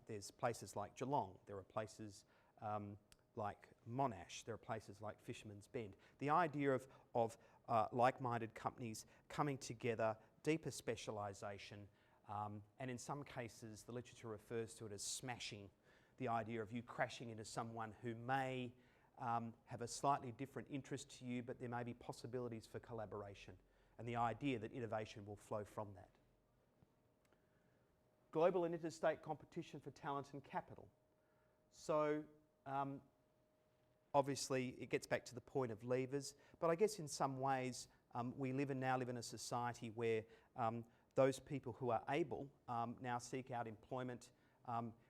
There's places like Geelong, there are places like Monash, there are places like Fisherman's Bend. The idea of like-minded companies coming together, deeper specialisation, and in some cases the literature refers to it as smashing, the idea of you crashing into someone who may have a slightly different interest to you, but there may be possibilities for collaboration, and the idea that innovation will flow from that. Global and interstate competition for talent and capital. So obviously it gets back to the point of levers, but I guess in some ways we now live in a society where those people who are able now seek out employment.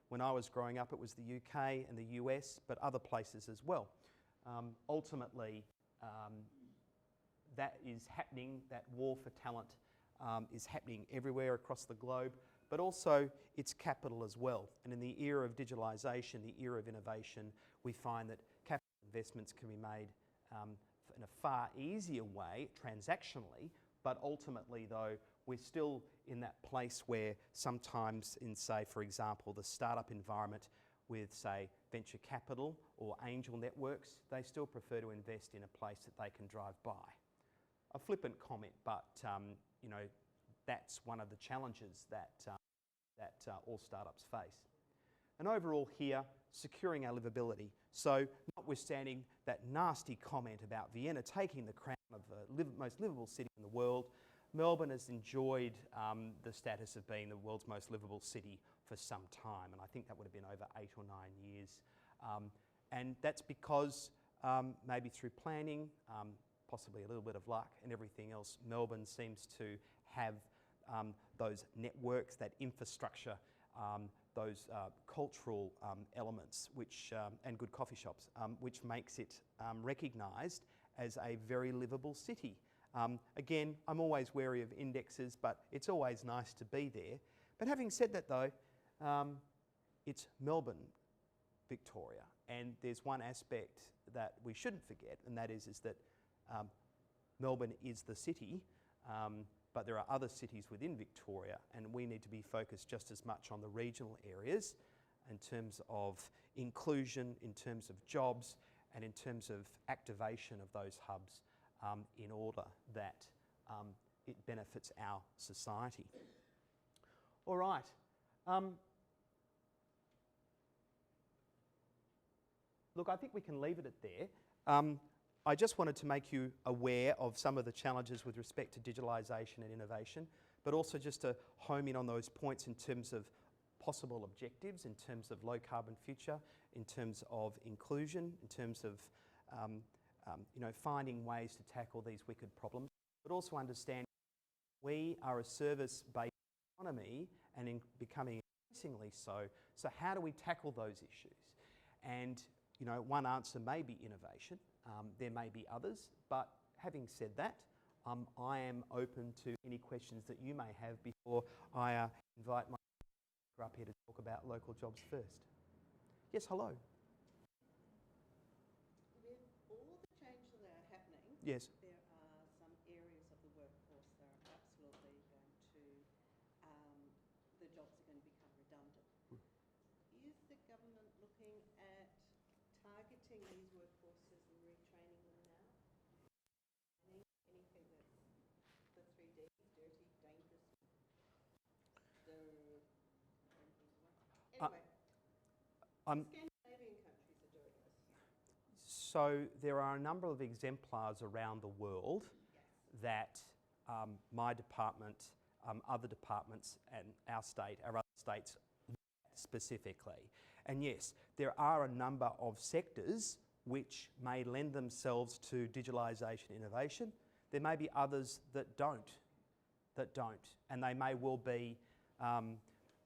When I was growing up, it was the UK and the US, but other places as well. Ultimately, that is happening, that war for talent is happening everywhere across the globe, but also it's capital as well. And in the era of digitalisation, the era of innovation, we find that capital investments can be made in a far easier way, transactionally, but ultimately though, we're still in that place where sometimes in, say, for example, the startup environment with, say, venture capital or angel networks, they still prefer to invest in a place that they can drive by. A flippant comment, but that's one of the challenges that all startups face. And overall here, securing our livability. So notwithstanding that nasty comment about Vienna taking the crown of the most livable city in the world, Melbourne has enjoyed the status of being the world's most livable city for some time, and I think that would have been over 8 or 9 years. And that's because maybe through planning, possibly a little bit of luck and everything else, Melbourne seems to have those networks, that infrastructure, those cultural elements, which and good coffee shops, which makes it recognised as a very livable city. Again, I'm always wary of indexes, but it's always nice to be there. But having said that though, it's Melbourne Victoria. And there's one aspect that we shouldn't forget, and that is that Melbourne is the city, but there are other cities within Victoria, and we need to be focused just as much on the regional areas in terms of inclusion, in terms of jobs, and in terms of activation of those hubs in order that it benefits our society. All right. Look, I think we can leave it at there. I just wanted to make you aware of some of the challenges with respect to digitalisation and innovation, but also just to home in on those points in terms of possible objectives, in terms of low carbon future, in terms of inclusion, in terms of finding ways to tackle these wicked problems, but also understand we are a service-based economy and in becoming increasingly so. So how do we tackle those issues? And one answer may be innovation. There may be others, but having said that, I am open to any questions that you may have before I invite my speaker up here to talk about local jobs first. Yes, hello. With all the changes that are happening, Yes. there are some areas of the workforce that are absolutely going to, the jobs are going to become redundant. Is the government looking at targeting these workforces and retraining them now? Anything that's the 3 Ds, dirty, dangerous, anyway, Scandinavian countries are doing this. So there are a number of exemplars around the world that my department, other departments and our other states specifically. And yes, there are a number of sectors which may lend themselves to digitalisation innovation. There may be others that don't, and they may well be,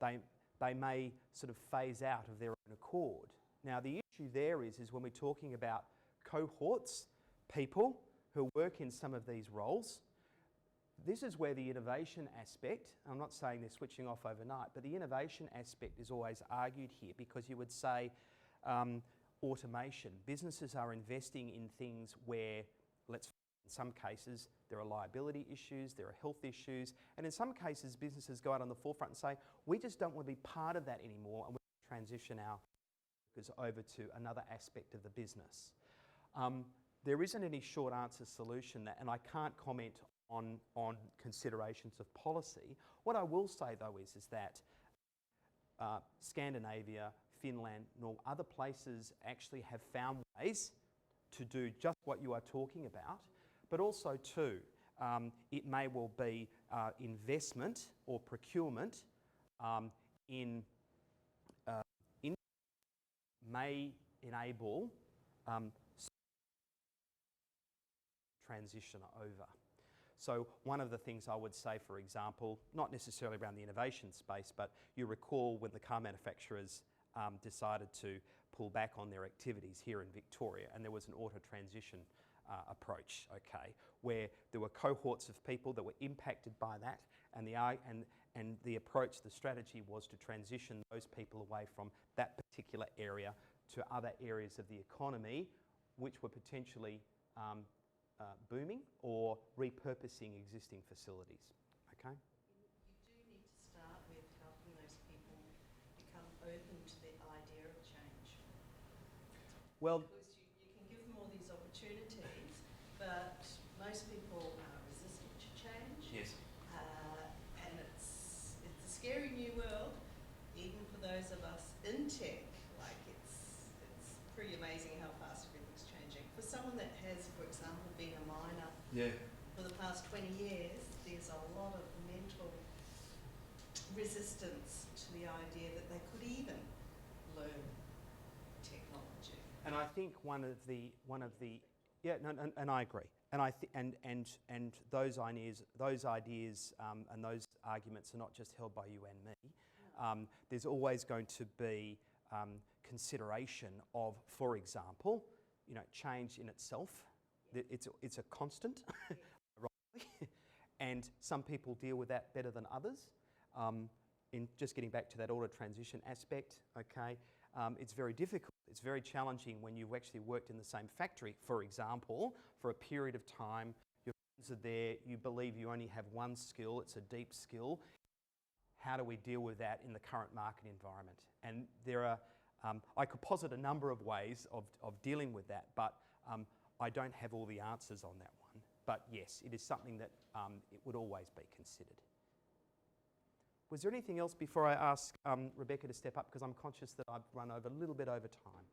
they may sort of phase out of their own accord. Now the issue there is when we're talking about cohorts, people who work in some of these roles, this is where the innovation aspect, I'm not saying they're switching off overnight, but the innovation aspect is always argued here because you would say automation. Businesses are investing in things where, in some cases, there are liability issues, there are health issues, and in some cases businesses go out on the forefront and say, we just don't want to be part of that anymore and we transition our workers over to another aspect of the business. There isn't any short answer solution and I can't comment on considerations of policy. What I will say though is that Scandinavia, Finland, nor other places actually have found ways to do just what you are talking about, but also too, it may well be investment or procurement in may enable transition over. So one of the things I would say, for example, not necessarily around the innovation space, but you recall when the car manufacturers decided to pull back on their activities here in Victoria, and there was an auto transition approach, okay, where there were cohorts of people that were impacted by that, and the approach, the strategy was to transition those people away from that particular area to other areas of the economy, which were potentially booming or repurposing existing facilities, okay? You do need to start with helping those people become open to the idea of change. Well, because you can give them all these opportunities, but most people are resistant to change. yes. And it's a scary new world, even for those of us in tech. Like it's pretty amazing how fast everything's changing. For someone that has, for example, been a miner for the past 20 years, there's a lot of mental resistance to the idea that they could even learn technology. And I think one of the and I agree. And those ideas and those arguments are not just held by you and me. No. There's always going to be consideration of, for example, change in itself. It's a constant, and some people deal with that better than others. In just getting back to that auto transition aspect, okay, it's very difficult It's very challenging when you've actually worked in the same factory, for example, for a period of time. Your friends are there, you believe you only have one skill, it's a deep skill. How do we deal with that in the current market environment? And there are, I could posit a number of ways of dealing with that, but I don't have all the answers on that one. But yes, it is something that it would always be considered. Was there anything else before I ask Rebecca to step up, because I'm conscious that I've run over a little bit over time?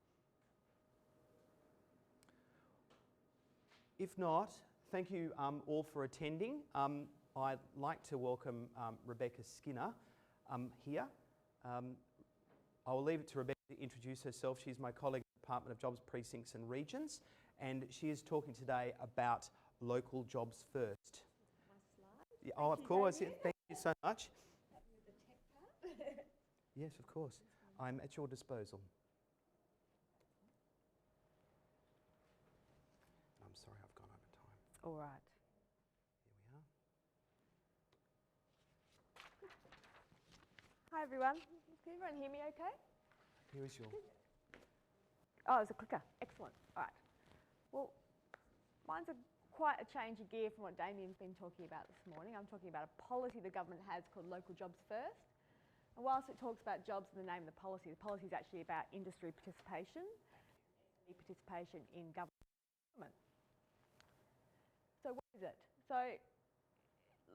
If not, thank you all for attending. I'd like to welcome Rebecca Skinner here. I will leave it to Rebecca to introduce herself. She's my colleague at the Department of Jobs, Precincts and Regions, and she is talking today about local jobs first. My slide. Yeah, oh, of course. Yeah, thank you so much. The tech part. Yes, of course. I'm at your disposal. I'm sorry, I've gone over time. All right. Here we are. Hi everyone. Can everyone hear me okay? Here is your... Oh, there's a clicker. Excellent. All right. Well, mine's quite a change of gear from what Damien's been talking about this morning. I'm talking about a policy the government has called Local Jobs First. And whilst it talks about jobs in the name of the policy is actually about industry participation, participation in government. So what is it? So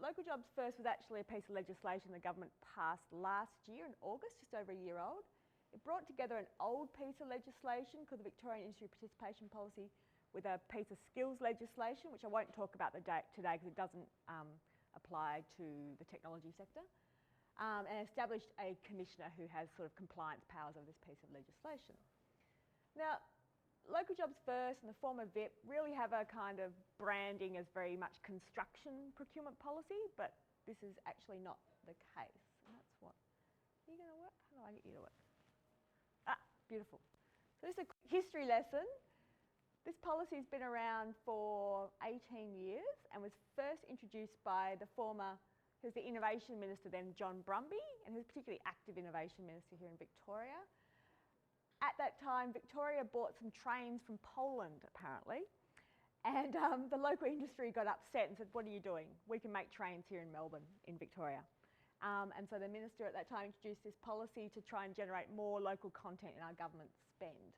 Local Jobs First was actually a piece of legislation the government passed last year in August, just over a year old. It brought together an old piece of legislation called the Victorian Industry Participation Policy with a piece of skills legislation, which I won't talk about today because it doesn't apply to the technology sector, and established a commissioner who has sort of compliance powers over this piece of legislation. Now, Local Jobs First and the former VIP really have a kind of branding as very much construction procurement policy, but this is actually not the case. And that's what, are you going to work? How do I get you to work? Ah, beautiful. So this is a quick history lesson. This policy has been around for 18 years and was first introduced by the former, who was the Innovation Minister then, John Brumby, and who was a particularly active Innovation Minister here in Victoria. At that time, Victoria bought some trains from Poland, apparently, and the local industry got upset and said, what are you doing? We can make trains here in Melbourne, in Victoria. And so the minister at that time introduced this policy to try and generate more local content in our government spend.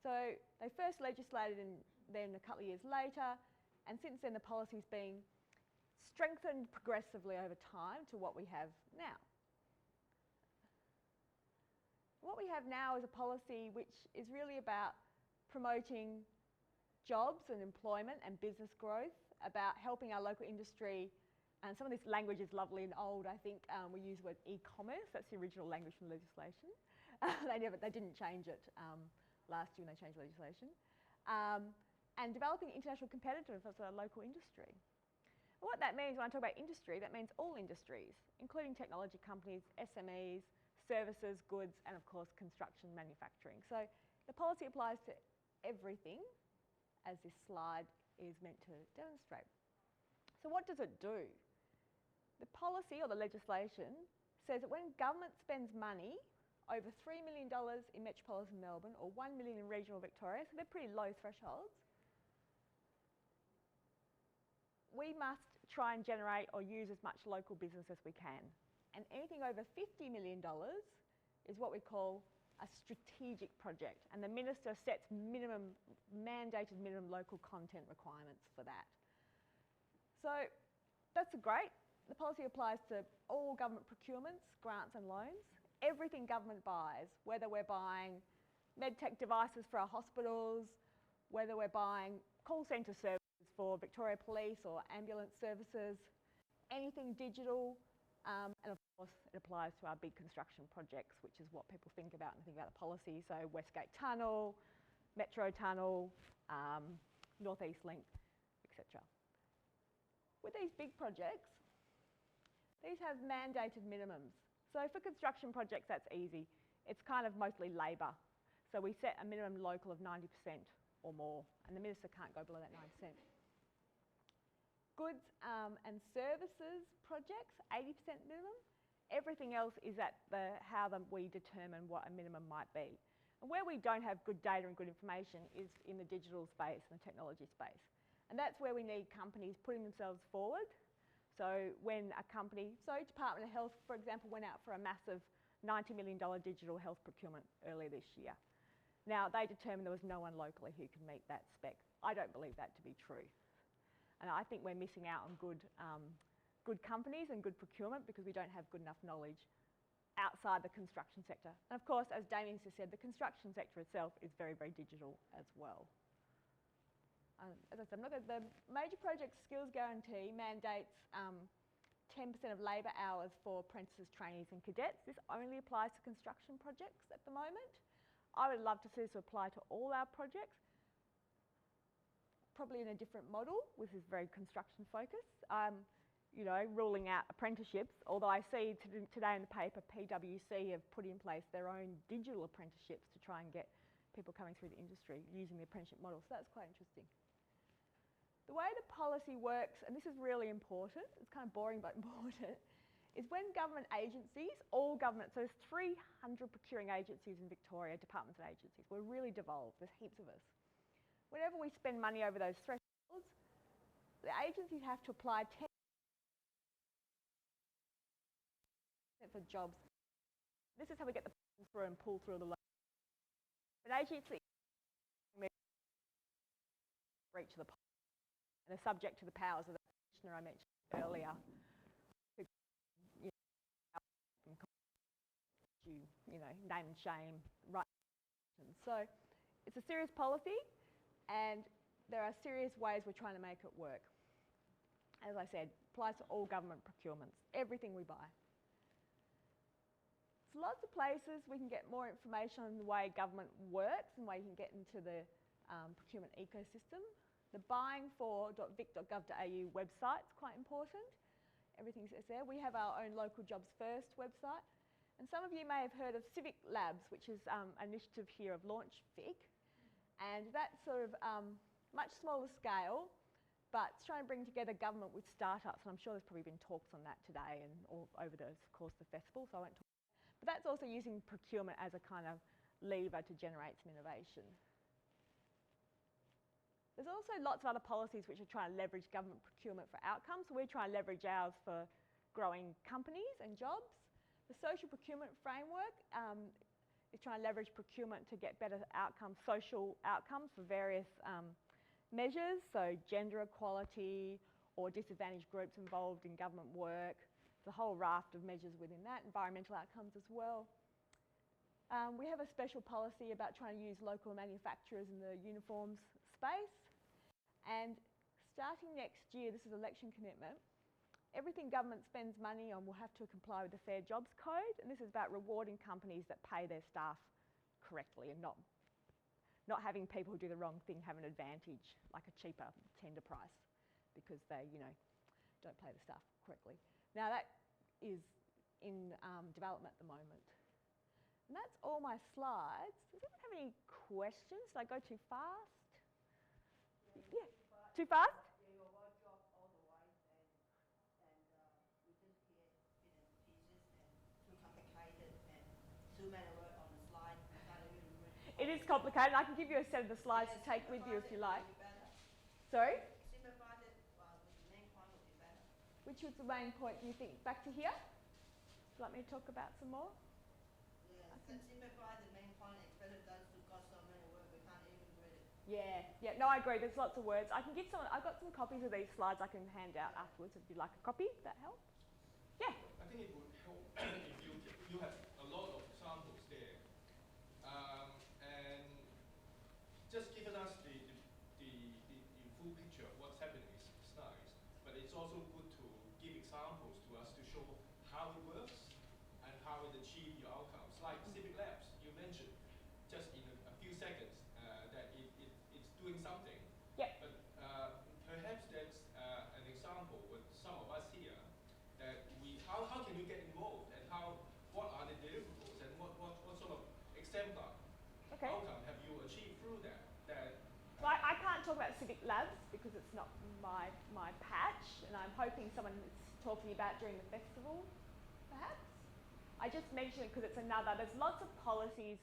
So they first legislated and then a couple of years later, and since then the policy's been strengthened progressively over time to what we have now. What we have now is a policy which is really about promoting jobs and employment and business growth, about helping our local industry, and some of this language is lovely and old. I think we use the word e-commerce. That's the original language from legislation. They didn't change it last year when they changed legislation. And developing international competitiveness of our local industry. What that means when I talk about industry, that means all industries, including technology companies, SMEs, services, goods, and of course construction, manufacturing. So the policy applies to everything, as this slide is meant to demonstrate. So what does it do? The policy or the legislation says that when government spends money over $3 million in metropolitan Melbourne or $1 million in regional Victoria, so they're pretty low thresholds, we must try and generate or use as much local business as we can. And anything over $50 million is what we call a strategic project. And the minister sets mandated minimum local content requirements for that. So that's great. The policy applies to all government procurements, grants and loans. Everything government buys, whether we're buying medtech devices for our hospitals, whether we're buying call centre services for Victoria Police or ambulance services, anything digital, and of course it applies to our big construction projects, which is what people think about when they think about the policy. So Westgate Tunnel, Metro Tunnel, North East Link, etc. With these big projects, these have mandated minimums. So for construction projects, that's easy. It's kind of mostly labour. So we set a minimum local of 90% or more, and the minister can't go below that 90%. Goods and services projects, 80% minimum. Everything else is at how we determine what a minimum might be. And where we don't have good data and good information is in the digital space and the technology space. And that's where we need companies putting themselves forward. So when a company, so Department of Health, for example, went out for a massive $90 million digital health procurement earlier this year. Now, they determined there was no one locally who could meet that spec. I don't believe that to be true. And I think we're missing out on good companies and good procurement because we don't have good enough knowledge outside the construction sector. And of course, as Damien just said, the construction sector itself is very, very digital as well. As I said, look at the Major Project Skills Guarantee mandates 10% of labour hours for apprentices, trainees and cadets. This only applies to construction projects at the moment. I would love to see this apply to all our projects, probably in a different model, which is very construction focused. You know, ruling out apprenticeships, although I see today in the paper PwC have put in place their own digital apprenticeships to try and get people coming through the industry using the apprenticeship model, so that's quite interesting. The way the policy works, and this is really important, it's kind of boring but important, is when government agencies, all government, so there's 300 procuring agencies in Victoria, departments and agencies, we're really devolved, there's heaps of us. Whenever we spend money over those thresholds, the agencies have to apply 10% for jobs. This is how we get the through and pull through the loan. An agency reach the and are subject to the powers of the commissioner I mentioned earlier. You know, name and shame, right? So it's a serious policy, and there are serious ways we're trying to make it work. As I said, applies to all government procurements, everything we buy. There's lots of places we can get more information on the way government works and the way you can get into the procurement ecosystem. The buyingfor.vic.gov.au website is quite important. Everything's there. We have our own Local Jobs First website. And some of you may have heard of Civic Labs, which is an initiative here of Launch Vic. And that's sort of much smaller scale, but it's trying to bring together government with startups. And I'm sure there's probably been talks on that today and all over the course of the festival, so I won't talk. But that's also using procurement as a kind of lever to generate some innovation. There's also lots of other policies which are trying to leverage government procurement for outcomes. So we're trying to leverage ours for growing companies and jobs. The social procurement framework is trying to leverage procurement to get better outcomes, social outcomes for various measures. So gender equality or disadvantaged groups involved in government work. There's a whole raft of measures within that, environmental outcomes as well. We have a special policy about trying to use local manufacturers in the uniforms space. And starting next year, this is election commitment, everything government spends money on will have to comply with the Fair Jobs Code. And this is about rewarding companies that pay their staff correctly and not having people who do the wrong thing have an advantage, like a cheaper tender price, because they, you know, don't pay the staff correctly. Now that is in development at the moment. And that's all my slides. Does anyone have any questions? Did I go too fast? Yeah. Too fast? Yeah, your word dropped all the way, and we just create bits and pieces and too complicated and too many words on the slide. I can't even read. It is complicated. I can give you a set of the slides to take with you if you like. Sorry? Simplify it with the main point would be better. Which was the main point you think? Back to here? Would you like me to talk about some more? Yeah, simplify the main point, especially those who got so many words we can't even read it. Yeah, no, I agree. There's lots of words. I can give some. I've got some copies of these slides I can hand out afterwards if you'd like a copy. Would that help? Yeah. I think it would help if you have a lot of examples there, and just giving us the full picture of what's happening is nice. But it's also good to give examples to us to show how it works and how it achieves your outcomes. Like Civic Labs, you mentioned just in a few seconds that it's doing something. Yeah. But perhaps that's an example with some of us here that how can you get involved and what are the deliverables and what sort of exemplar outcome have you achieved through that? So I can't talk about Civic Labs because it's not my patch, and I'm hoping someone is talking about during the festival, perhaps. I just mention it because it's another. There's lots of policies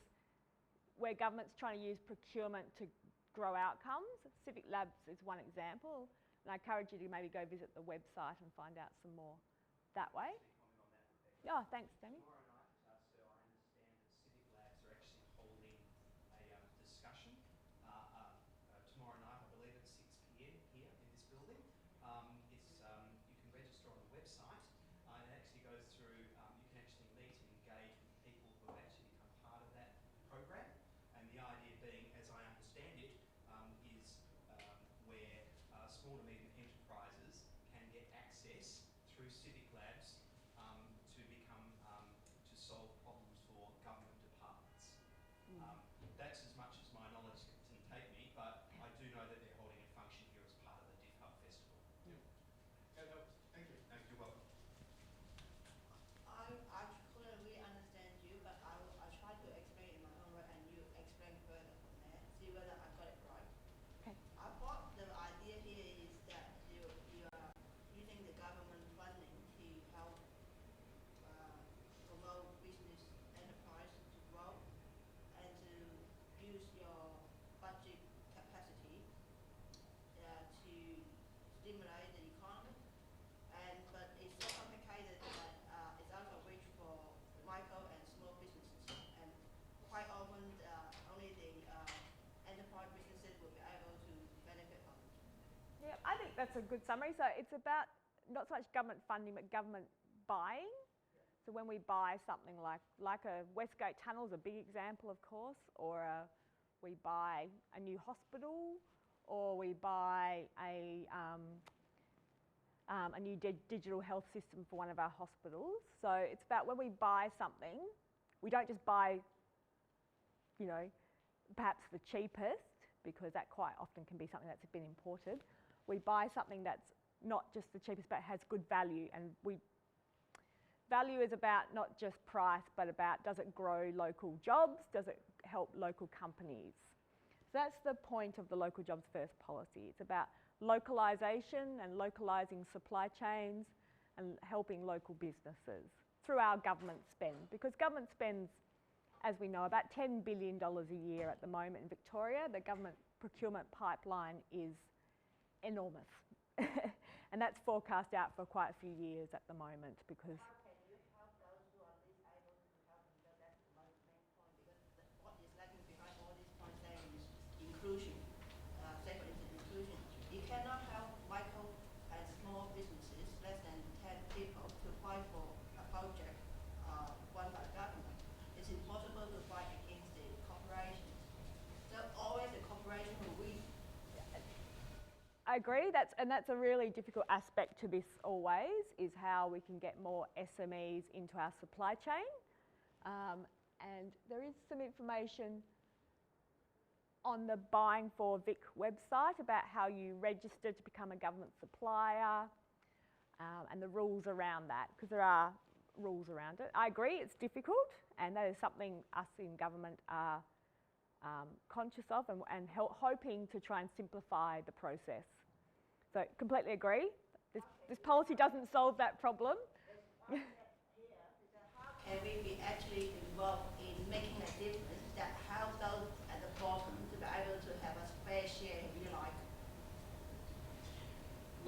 where government's trying to use procurement to grow outcomes. Civic Labs is one example, and I encourage you to maybe go visit the website and find out some more that way. Oh, thanks, Damien. Tomorrow night, so I understand that Civic Labs are actually holding a discussion tomorrow night, I believe at 6 p.m. here in this building. You can register on the website, and it actually goes through, you can actually meet and engage with people who have actually become part of that program. And the idea being, as I understand it, is where small to medium enterprises can get access through Civic Labs to become to solve problems for government departments. That's as much as my knowledge can take me, but I do know that they're holding a function here as part of the DIF Hub Festival. Yeah. That helps. Thank you. No, you're welcome. I couldn't really understand you, but I'll try to explain in my own way and you explain further from there, see whether I got it right. Okay. I thought the idea here is that you are using the government funding to help promote business enterprise to grow and to use your budget capacity to stimulate the economy. But it's so complicated that it's out of reach for micro and small businesses, and quite often only the enterprise businesses will be able to benefit from it. Yeah, I think that's a good summary. So it's about not so much government funding, but government buying. So when we buy something like a Westgate Tunnel is a big example, of course, or we buy a new hospital, or we buy a new digital health system for one of our hospitals. So it's about when we buy something, we don't just buy, you know, perhaps the cheapest, because that quite often can be something that's been imported. We buy something that's not just the cheapest, but has good value. And value is about not just price, but about does it grow local jobs? Does it help local companies? So that's the point of the Local Jobs First policy. It's about localisation and localising supply chains and helping local businesses through our government spend. Because government spends, as we know, about $10 billion a year at the moment in Victoria. The government procurement pipeline is enormous. And that's forecast out for quite a few years at the moment because... How can you help those who are least able to help? Because that's my main point. Because what is lagging behind all these points there is inclusion. Say for instance, inclusion. You cannot help micro and small businesses, less than 10 people, to fight for a project run by government. It's impossible to fight against the corporations. So always the corporation will win. I agree, and that's a really difficult aspect to this always, is how we can get more SMEs into our supply chain. And there is some information on the Buying for Vic website about how you register to become a government supplier and the rules around that, because there are rules around it. I agree, it's difficult, and that is something us in government are conscious of and hoping to try and simplify the process. So completely agree. This policy doesn't solve that problem. Here is that how can we be actually involved in making a difference that helps those at the bottom to be able to have a fair share, if you like?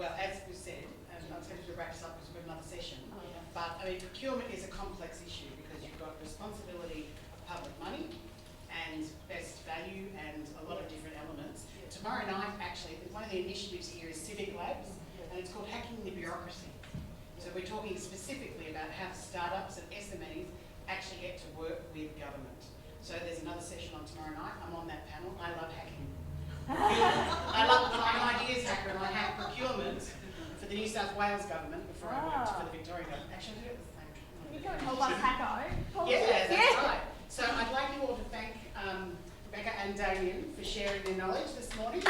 Well, as we said, and I'm going to wrap this up because we've got another session, but I mean, procurement is a complex issue because you've got responsibility of public money and best value and a lot of different elements. Tomorrow night, actually, one of the initiatives here is Civic Labs, and it's called Hacking the Bureaucracy. So we're talking specifically about how startups and SMEs actually get to work with government. So there's another session on tomorrow night. I'm on that panel. I love hacking. I love I'm an ideas hacker, and I hack procurement for the New South Wales government before I worked for the Victorian government. Actually, I did it at the same time. Can you go and help us hack our own policy? Yeah, that's right. So I'd like you all to thank Rebecca and Damien for sharing their knowledge this morning.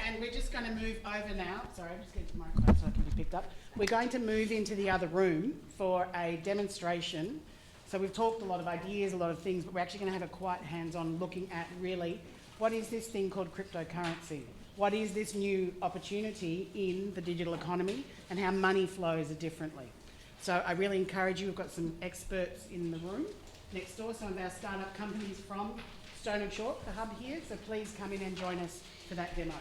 And we're just going to move over now. Sorry, I'm just getting my mic so I can be picked up. We're going to move into the other room for a demonstration. So we've talked a lot of ideas, a lot of things, but we're actually going to have a quite hands-on looking at really what is this thing called cryptocurrency? What is this new opportunity in the digital economy and how money flows differently? So I really encourage you, we've got some experts in the room next door, some of our startup companies from Stone and Chalk, the hub here, so please come in and join us for that demo.